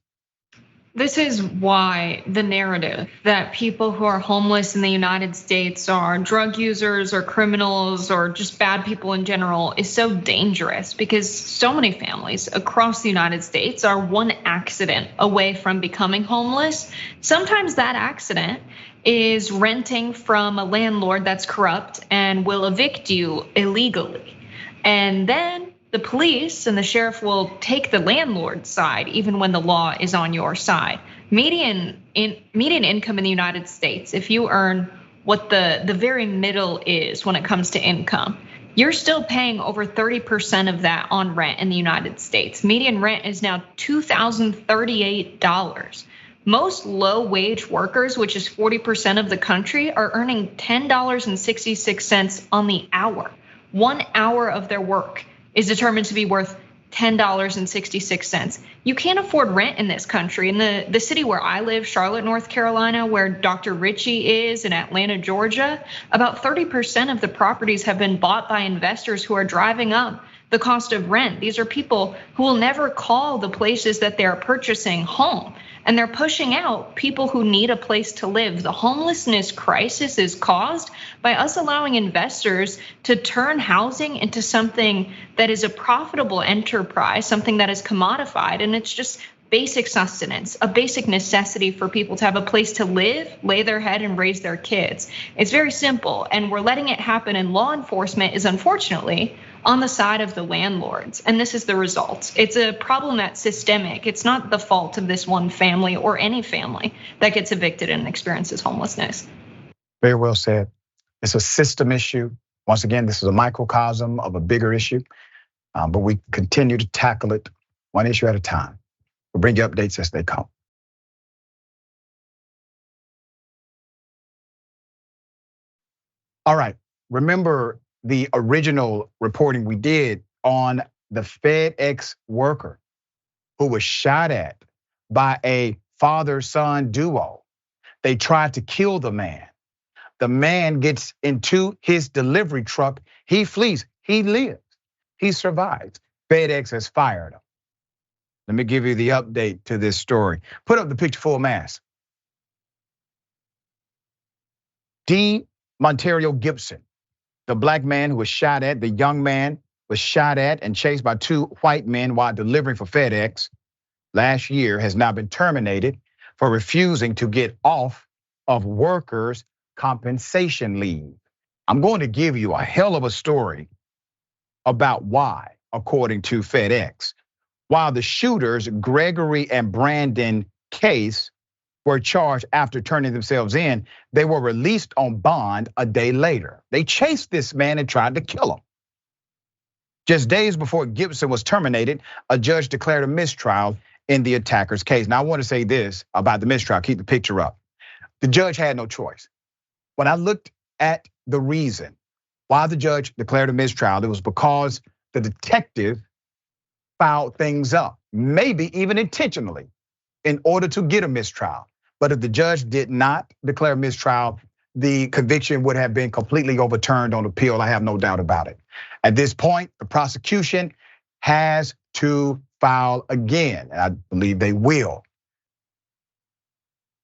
This is why the narrative that people who are homeless in the United States are drug users or criminals or just bad people in general is so dangerous, because so many families across the United States are one accident away from becoming homeless. Sometimes that accident is renting from a landlord that's corrupt and will evict you illegally. And then the police and the sheriff will take the landlord's side, even when the law is on your side. Median income in the United States, if you earn what the very middle is when it comes to income, you're still paying over 30% of that on rent in the United States. Median rent is now $2,038. Most low-wage workers, which is 40% of the country, are earning $10.66 on the hour. 1 hour of their work is determined to be worth $10.66. You can't afford rent in this country. In the city where I live, Charlotte, North Carolina, where Dr. Richey is, in Atlanta, Georgia, about 30% of the properties have been bought by investors who are driving up the cost of rent. These are people who will never call the places that they're purchasing home. And they're pushing out people who need a place to live. The homelessness crisis is caused by us allowing investors to turn housing into something that is a profitable enterprise, something that is commodified, and it's just basic sustenance, a basic necessity for people to have a place to live, lay their head, and raise their kids. It's very simple, and we're letting it happen, and law enforcement is unfortunately on the side of the landlords, and this is the result. It's a problem that's systemic. It's not the fault of this one family or any family that gets evicted and experiences homelessness. Very well said. It's a system issue. Once again, this is a microcosm of a bigger issue, but we continue to tackle it one issue at a time. We'll bring you updates as they come. All right, remember the original reporting we did on the FedEx worker who was shot at by a father-son duo. They tried to kill the man. The man gets into his delivery truck. He flees, he lives, he survives. FedEx has fired him. Let me give you the update to this story. Put up the picture full mass. D. Montario Gibson, the black man who was shot at, the young man was shot at and chased by two white men while delivering for FedEx last year, has now been terminated for refusing to get off of workers' compensation leave. I'm going to give you a hell of a story about why, according to FedEx. While the shooters, Gregory and Brandon Case, were charged after turning themselves in, they were released on bond a day later. They chased this man and tried to kill him. Just days before Gibson was terminated, a judge declared a mistrial in the attacker's case. Now I want to say this about the mistrial, keep the picture up. The judge had no choice. When I looked at the reason why the judge declared a mistrial, it was because the detective fouled things up, maybe even intentionally, in order to get a mistrial. But if the judge did not declare a mistrial, the conviction would have been completely overturned on appeal. I have no doubt about it. At this point, the prosecution has to file again, and I believe they will.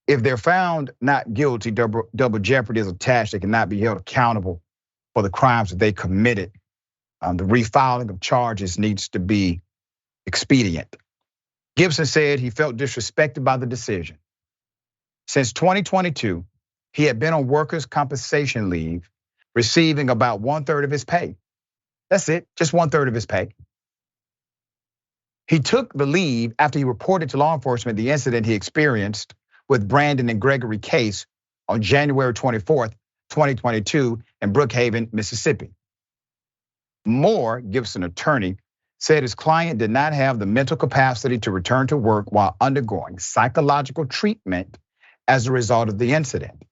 If they're found not guilty, double jeopardy is attached. They cannot be held accountable for the crimes that they committed. The refiling of charges needs to be expedient. Gibson said he felt disrespected by the decision. Since 2022, he had been on workers' compensation leave, receiving about 1/3 of his pay. That's it, just 1/3 of his pay. He took the leave after he reported to law enforcement the incident he experienced with Brandon and Gregory case on January 24th, 2022 in Brookhaven, Mississippi. Moore, Gibson attorney, said his client did not have the mental capacity to return to work while undergoing psychological treatment as a result of the incident.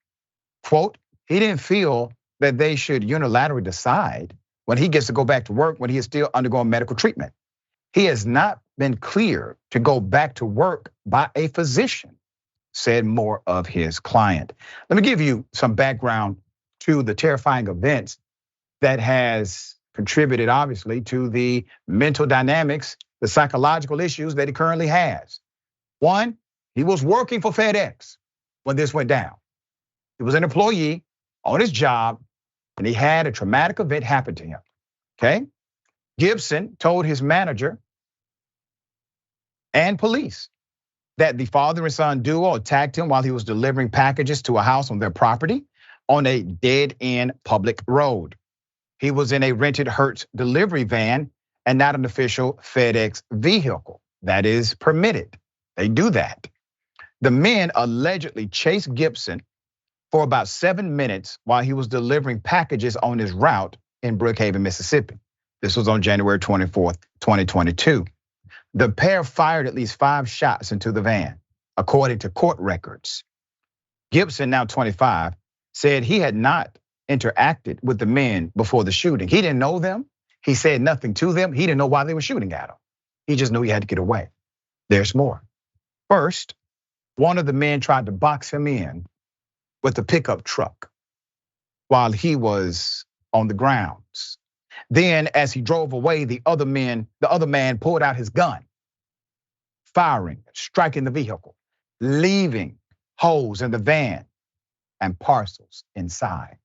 Quote, he didn't feel that they should unilaterally decide when he gets to go back to work when he is still undergoing medical treatment. He has not been cleared to go back to work by a physician, said Moore of his client. Let me give you some background to the terrifying events that has contributed, obviously, to the mental dynamics, the psychological issues that he currently has. One, he was working for FedEx when this went down. He was an employee on his job, and he had a traumatic event happen to him, okay? Gibson told his manager and police that the father and son duo attacked him while he was delivering packages to a house on their property on a dead-end public road. He was in a rented Hertz delivery van and not an official FedEx vehicle. That is permitted. They do that. The men allegedly chased Gibson for about 7 minutes while he was delivering packages on his route in Brookhaven, Mississippi. This was on January 24th, 2022. The pair fired at least 5 shots into the van, according to court records. Gibson, now 25, said he had not interacted with the men before the shooting. He didn't know them. He said nothing to them. He didn't know why they were shooting at him. He just knew he had to get away. There's more. First, one of the men tried to box him in with a pickup truck while he was on the grounds. Then as he drove away, the other man pulled out his gun, firing, striking the vehicle, leaving holes in the van and parcels inside.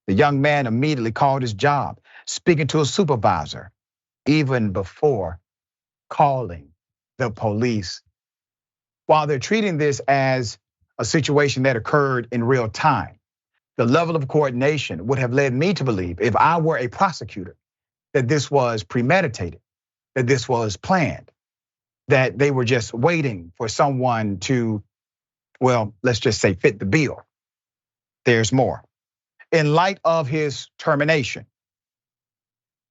The young man immediately called his job, speaking to a supervisor, even before calling the police. While they're treating this as a situation that occurred in real time, the level of coordination would have led me to believe, if I were a prosecutor, that this was premeditated, that this was planned, that they were just waiting for someone to, well, let's just say fit the bill. There's more. In light of his termination,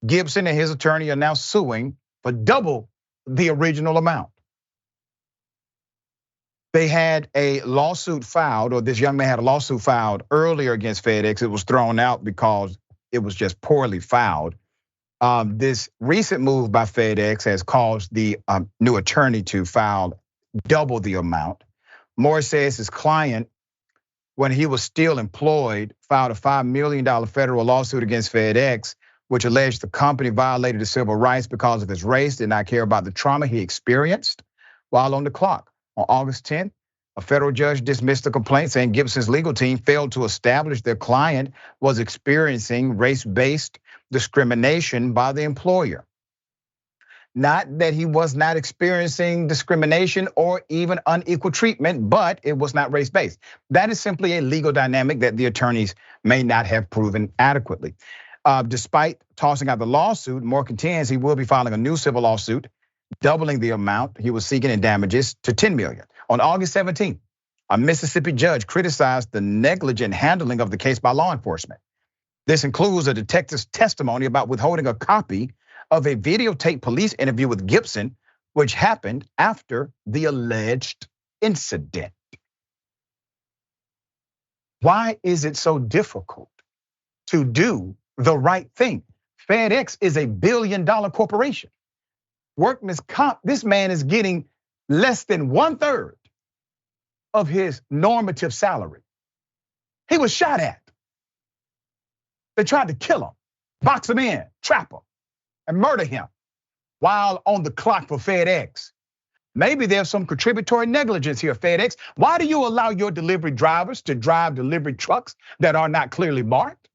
Gibson and his attorney are now suing for double the original amount. They had a lawsuit filed, or this young man had a lawsuit filed earlier against FedEx. It was thrown out because it was just poorly filed. This recent move by FedEx has caused the new attorney to file double the amount. Moore says his client, when he was still employed, filed a $5 million federal lawsuit against FedEx, which alleged the company violated his civil rights because of his race, did not care about the trauma he experienced while on the clock. On August 10th, a federal judge dismissed the complaint, saying Gibson's legal team failed to establish their client was experiencing race-based discrimination by the employer. Not that he was not experiencing discrimination or even unequal treatment, but it was not race-based. That is simply a legal dynamic that the attorneys may not have proven adequately. Despite tossing out the lawsuit, Moore contends he will be filing a new civil lawsuit, doubling the amount he was seeking in damages to $10 million. On August 17th, a Mississippi judge criticized the negligent handling of the case by law enforcement. This includes a detective's testimony about withholding a copy of a videotaped police interview with Gibson, which happened after the alleged incident. Why is it so difficult to do the right thing? FedEx is a $1 billion corporation. Workman's comp, this man is getting less than 1/3 of his normative salary. He was shot at. They tried to kill him, box him in, trap him, and murder him while on the clock for FedEx. Maybe there's some contributory negligence here, FedEx. Why do you allow your delivery drivers to drive delivery trucks that are not clearly marked?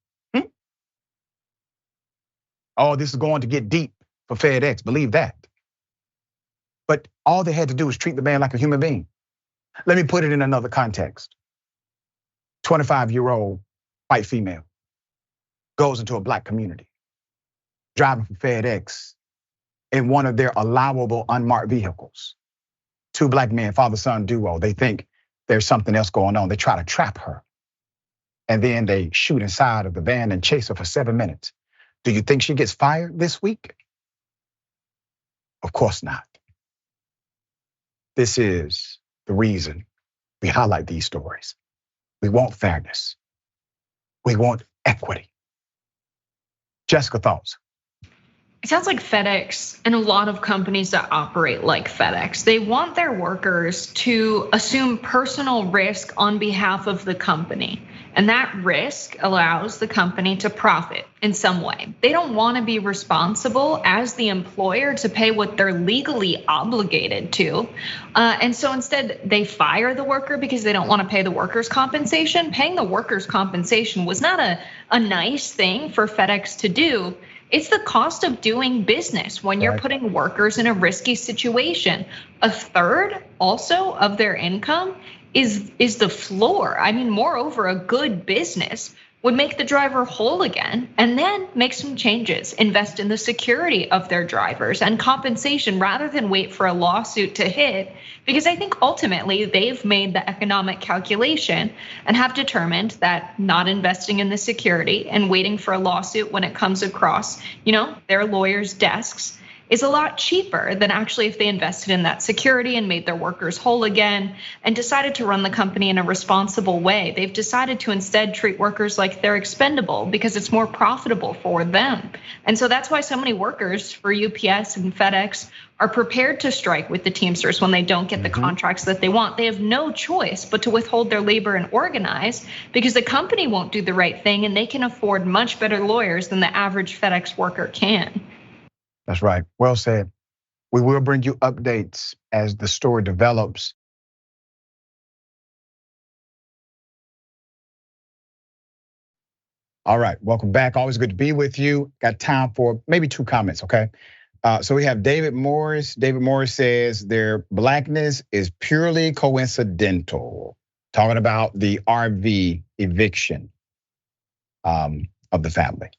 Oh, this is going to get deep for FedEx, believe that. But all they had to do was treat the man like a human being. Let me put it in another context. 25-year-old white female goes into a black community, driving for FedEx in one of their allowable unmarked vehicles. 2 black men, father-son duo. They think there's something else going on. They try to trap her. And then they shoot inside of the van and chase her for 7 minutes. Do you think she gets fired this week? Of course not. This is the reason we highlight these stories. We want fairness. We want equity. Jessica, thoughts? It sounds like FedEx and a lot of companies that operate like FedEx, they want their workers to assume personal risk on behalf of the company. And that risk allows the company to profit in some way. They don't want to be responsible as the employer to pay what they're legally obligated to. And so instead they fire the worker because they don't want to pay the workers' compensation. Paying the workers' compensation was not a nice thing for FedEx to do. It's the cost of doing business when you're putting workers in a risky situation. A third also of their income is the floor. I mean, moreover, a good business would make the driver whole again and then make some changes, invest in the security of their drivers and compensation rather than wait for a lawsuit to hit. Because I think ultimately they've made the economic calculation and have determined that not investing in the security and waiting for a lawsuit when it comes across, their lawyers' desks is a lot cheaper than actually if they invested in that security and made their workers whole again and decided to run the company in a responsible way. They've decided to instead treat workers like they're expendable because it's more profitable for them. And so that's why so many workers for UPS and FedEx are prepared to strike with the Teamsters when they don't get the contracts that they want. They have no choice but to withhold their labor and organize because the company won't do the right thing and they can afford much better lawyers than the average FedEx worker can. That's right. Well said. We will bring you updates as the story develops. All right, welcome back. Always good to be with you. Got time for maybe 2 comments, okay? So we have David Morris. David Morris says their blackness is purely coincidental. Talking about the RV eviction of the family.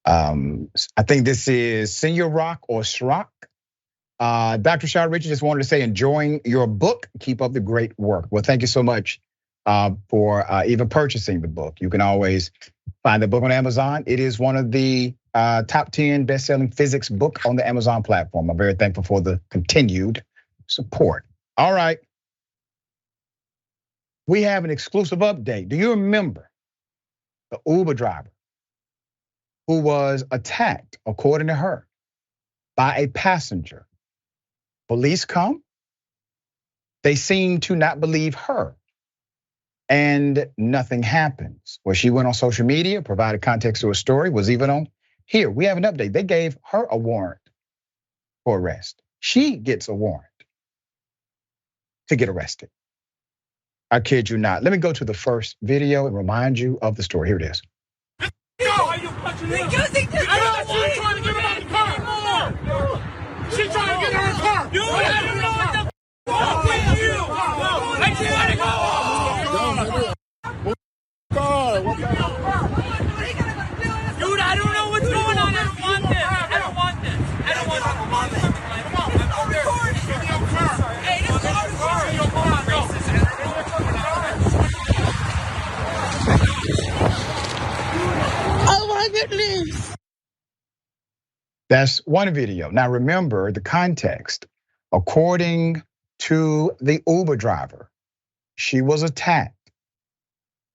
I think this is Senior Rock or Shrock. Dr. Rashad Richey just wanted to say, enjoying your book. Keep up the great work. Well, thank you so much for even purchasing the book. You can always find the book on Amazon. It is one of the top 10 best-selling physics book on the Amazon platform. I'm very thankful for the continued support. All right. We have an exclusive update. Do you remember the Uber driver who was attacked, according to her, by a passenger? Police come, they seem to not believe her, and nothing happens. Well, she went on social media, provided context to her story, was even on here. We have an update. They gave her a warrant for arrest. She gets a warrant to get arrested. I kid you not. Let me go to the first video and remind you of the story. Here it is. Why are you punching me? Because he just she's trying to get her out of the car. She's trying to get her in the car. Dude, I don't know what the wrong with you. I just want to go. Dude, I don't know what's going on. I don't want this. I don't want this. I don't want this. Come on, I'm recording. Hey, this is our car. Come on, racist. Oh my goodness. That's one video. Now remember the context. According to the Uber driver, she was attacked.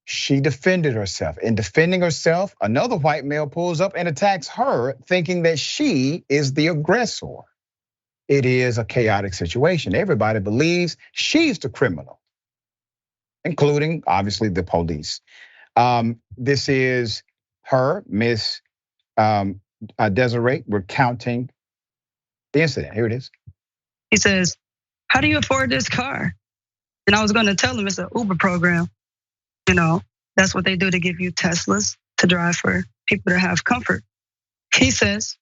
She defended herself. In defending herself, another white male pulls up and attacks her, thinking that she is the aggressor. It is a chaotic situation. Everybody believes she's the criminal, including obviously the police. This is her, Miss Desiree, recounting the incident. Here it is. He says, "How do you afford this car?" And I was going to tell him it's an Uber program. That's what they do to give you Teslas to drive for people to have comfort. He says,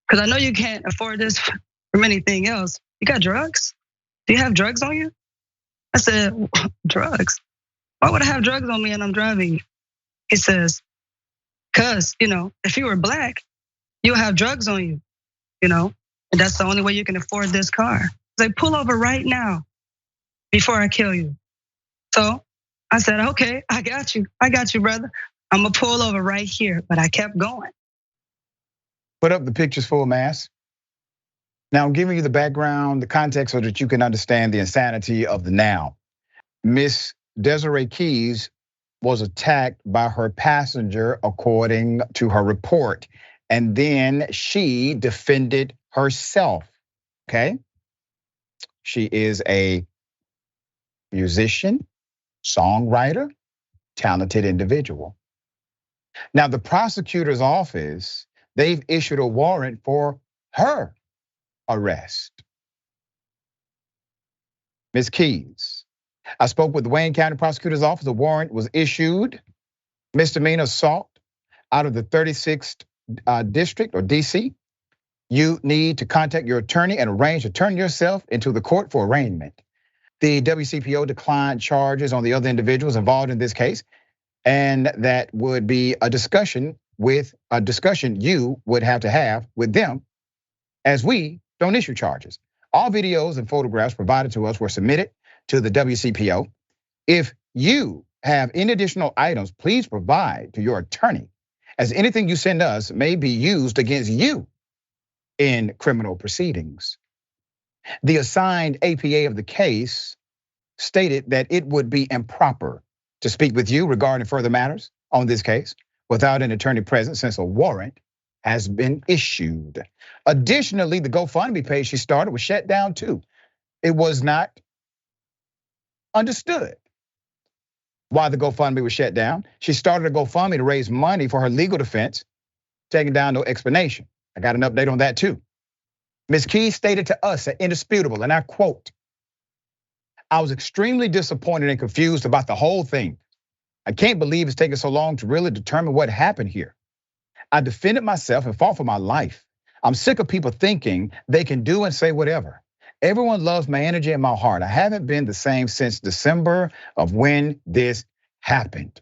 "Because I know you can't afford this from anything else. You got drugs? Do you have drugs on you?" I said, "Drugs? Why would I have drugs on me and I'm driving?" He says, "Cause if you were black, you'll have drugs on you, and that's the only way you can afford this car. They pull over right now before I kill you. So I said, okay, I got you, brother. I'm gonna pull over right here, but I kept going. Put up the pictures full mass. Now I'm giving you the background, the context, so that you can understand the insanity of the now. Miss Desiree Keys was attacked by her passenger, according to her report. And then she defended herself, okay? She is a musician, songwriter, talented individual. Now, the prosecutor's office, they've issued a warrant for her arrest. Ms. Keys, I spoke with the Wayne County Prosecutor's Office. A warrant was issued, misdemeanor assault out of the 36th district or DC. You need to contact your attorney and arrange to turn yourself into the court for arraignment. The WCPO declined charges on the other individuals involved in this case, and that would be a discussion you would have to have with them, as we don't issue charges. All videos and photographs provided to us were submitted to the WCPO. If you have any additional items, please provide to your attorney, as anything you send us may be used against you in criminal proceedings. The assigned APA of the case stated that it would be improper to speak with you regarding further matters on this case without an attorney present, since a warrant has been issued. Additionally, the GoFundMe page she started was shut down too. It was not understood why the GoFundMe was shut down. She started a GoFundMe to raise money for her legal defense, taking down no explanation. I got an update on that too. Ms. Keys stated to us at Indisputable, and I quote, "I was extremely disappointed and confused about the whole thing. I can't believe it's taken so long to really determine what happened here. I defended myself and fought for my life. I'm sick of people thinking they can do and say whatever. Everyone loves my energy and my heart. I haven't been the same since December of when this happened."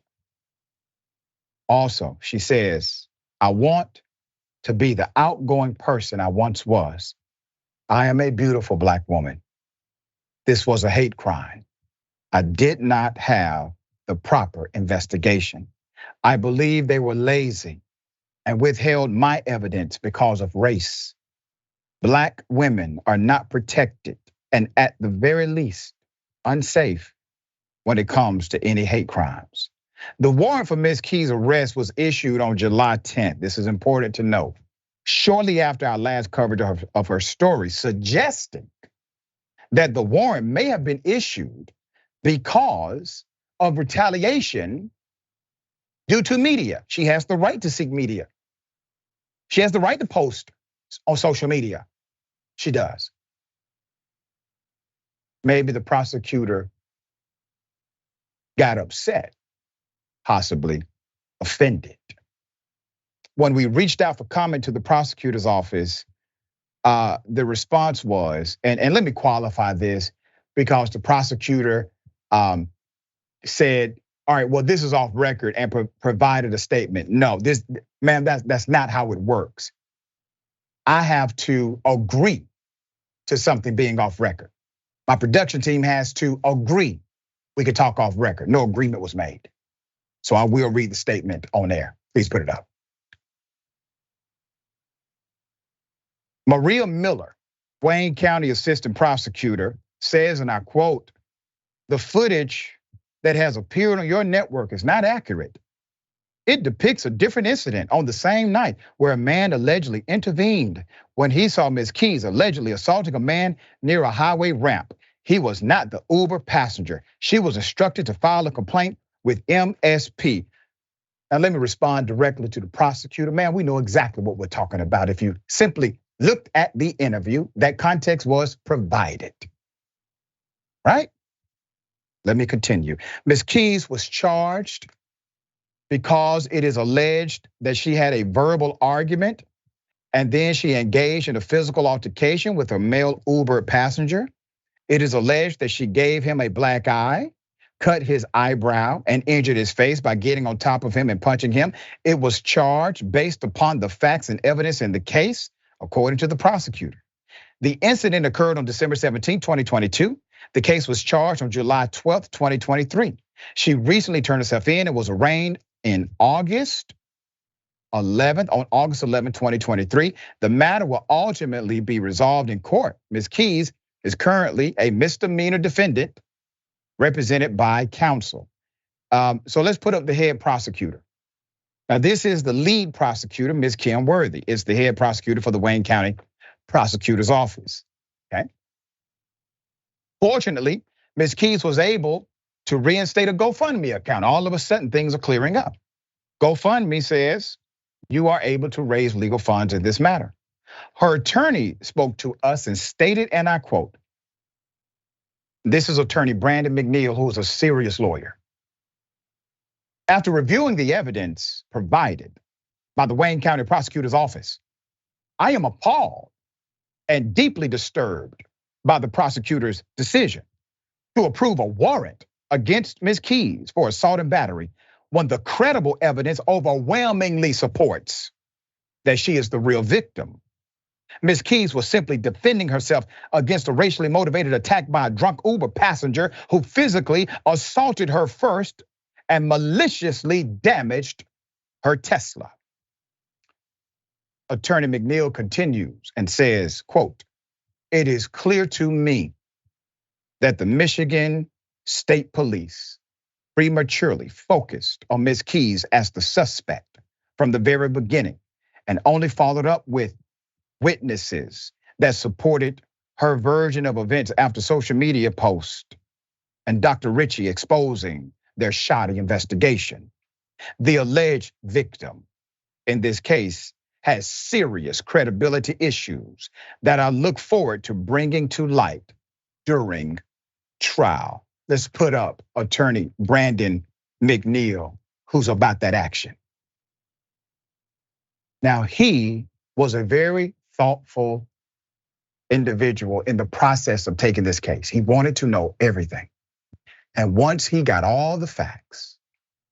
Also, she says, "I want to be the outgoing person I once was. I am a beautiful Black woman. This was a hate crime. I did not have the proper investigation. I believe they were lazy and withheld my evidence because of race. Black women are not protected and at the very least unsafe when it comes to any hate crimes." The warrant for Ms. Keys' arrest was issued on July 10th. This is important to know. Shortly after our last coverage of her story, suggesting that the warrant may have been issued because of retaliation due to media. She has the right to seek media. She has the right to post on social media. She does. Maybe the prosecutor got upset, possibly offended. When we reached out for comment to the prosecutor's office, the response was, and let me qualify this, because the prosecutor said, all right, well, this is off record, and provided a statement. No, ma'am, that's not how it works. I have to agree to something being off record. My production team has to agree we could talk off record. No agreement was made. So I will read the statement on air. Please put it up. Maria Miller, Wayne County Assistant Prosecutor, says, and I quote, "The footage that has appeared on your network is not accurate. It depicts a different incident on the same night where a man allegedly intervened when he saw Ms. Keys allegedly assaulting a man near a highway ramp. He was not the Uber passenger. She was instructed to file a complaint with MSP." Now let me respond directly to the prosecutor. Man, we know exactly what we're talking about. If you simply looked at the interview, that context was provided, right? Let me continue. Ms. Keys was charged because it is alleged that she had a verbal argument and then she engaged in a physical altercation with a male Uber passenger. It is alleged that she gave him a black eye, cut his eyebrow, and injured his face by getting on top of him and punching him. It was charged based upon the facts and evidence in the case, according to the prosecutor. The incident occurred on December 17, 2022. The case was charged on July 12th, 2023. She recently turned herself in and was arraigned on August 11, 2023. The matter will ultimately be resolved in court. Ms. Keys is currently a misdemeanor defendant represented by counsel. So let's put up the head prosecutor. Now this is the lead prosecutor, Ms. Kim Worthy. It's the head prosecutor for the Wayne County Prosecutor's Office, okay? Fortunately, Ms. Keys was able to reinstate a GoFundMe account. All of a sudden, things are clearing up. GoFundMe says you are able to raise legal funds in this matter. Her attorney spoke to us and stated, and I quote, this is attorney Brandon McNeil, who is a serious lawyer. After reviewing the evidence provided by the Wayne County Prosecutor's Office, I am appalled and deeply disturbed by the prosecutor's decision to approve a warrant against Ms. Keys for assault and battery when the credible evidence overwhelmingly supports that she is the real victim. Ms. Keys was simply defending herself against a racially motivated attack by a drunk Uber passenger who physically assaulted her first and maliciously damaged her Tesla. Attorney McNeil continues and says, quote, it is clear to me that the Michigan State Police prematurely focused on Ms. Keys as the suspect from the very beginning and only followed up with witnesses that supported her version of events after social media posts and Dr. Richey exposing their shoddy investigation. The alleged victim in this case has serious credibility issues that I look forward to bringing to light during trial. Let's put up attorney Brandon McNeil, who's about that action. Now, he was a very thoughtful individual in the process of taking this case. He wanted to know everything. And once he got all the facts,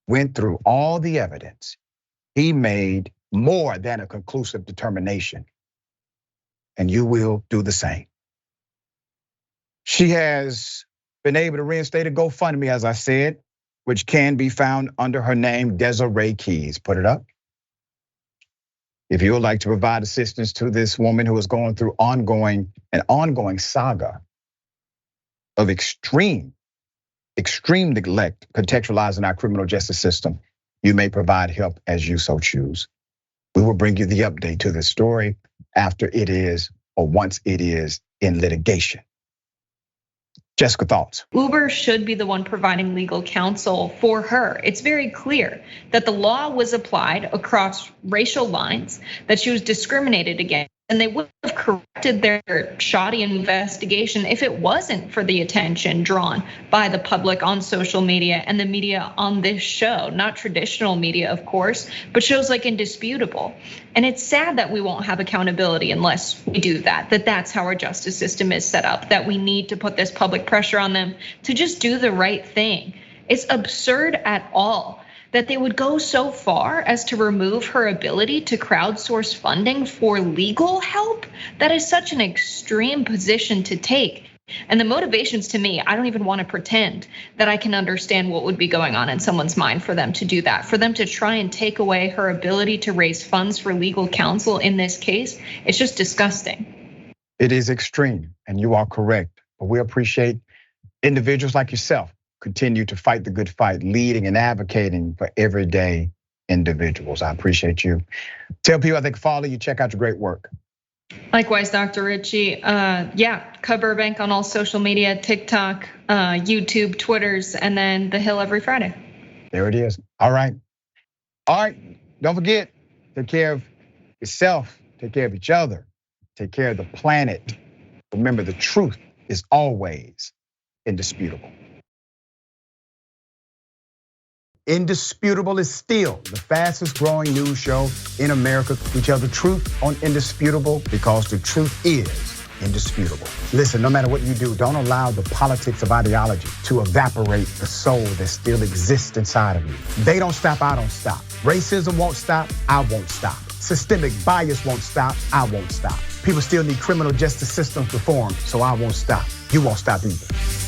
went through all the evidence, he made more than a conclusive determination. And you will do the same. She has been able to reinstate a GoFundMe, as I said, which can be found under her name, Desiree Keys. Put it up. If you would like to provide assistance to this woman who is going through an ongoing saga of extreme neglect contextualizing our criminal justice system, you may provide help as you so choose. We will bring you the update to this story after it is, or once it is in litigation. Jessica, thoughts? Uber should be the one providing legal counsel for her. It's very clear that the law was applied across racial lines, that she was discriminated against, and they would have corrected their shoddy investigation if it wasn't for the attention drawn by the public on social media and the media on this show. Not traditional media, of course, but shows like Indisputable. And it's sad that we won't have accountability unless we do that, that's how our justice system is set up, that we need to put this public pressure on them to just do the right thing. It's absurd at all that they would go so far as to remove her ability to crowdsource funding for legal help. That is such an extreme position to take. And the motivations, to me, I don't even want to pretend that I can understand what would be going on in someone's mind for them to do that. For them to try and take away her ability to raise funds for legal counsel in this case, it's just disgusting. It is extreme, and you are correct. But we appreciate individuals like yourself continue to fight the good fight, leading and advocating for everyday individuals. I appreciate you. Tell people how they can follow you, check out your great work. Likewise, Dr. Richey. Cub Burbank on all social media, TikTok, YouTube, Twitters, and then The Hill every Friday. There it is. All right. Don't forget, take care of yourself, take care of each other, take care of the planet. Remember, the truth is always indisputable. Indisputable is still the fastest growing news show in America. We tell the truth on Indisputable because the truth is indisputable. Listen, no matter what you do, don't allow the politics of ideology to evaporate the soul that still exists inside of you. They don't stop, I don't stop. Racism won't stop, I won't stop. Systemic bias won't stop, I won't stop. People still need criminal justice systems reform, so I won't stop. You won't stop either.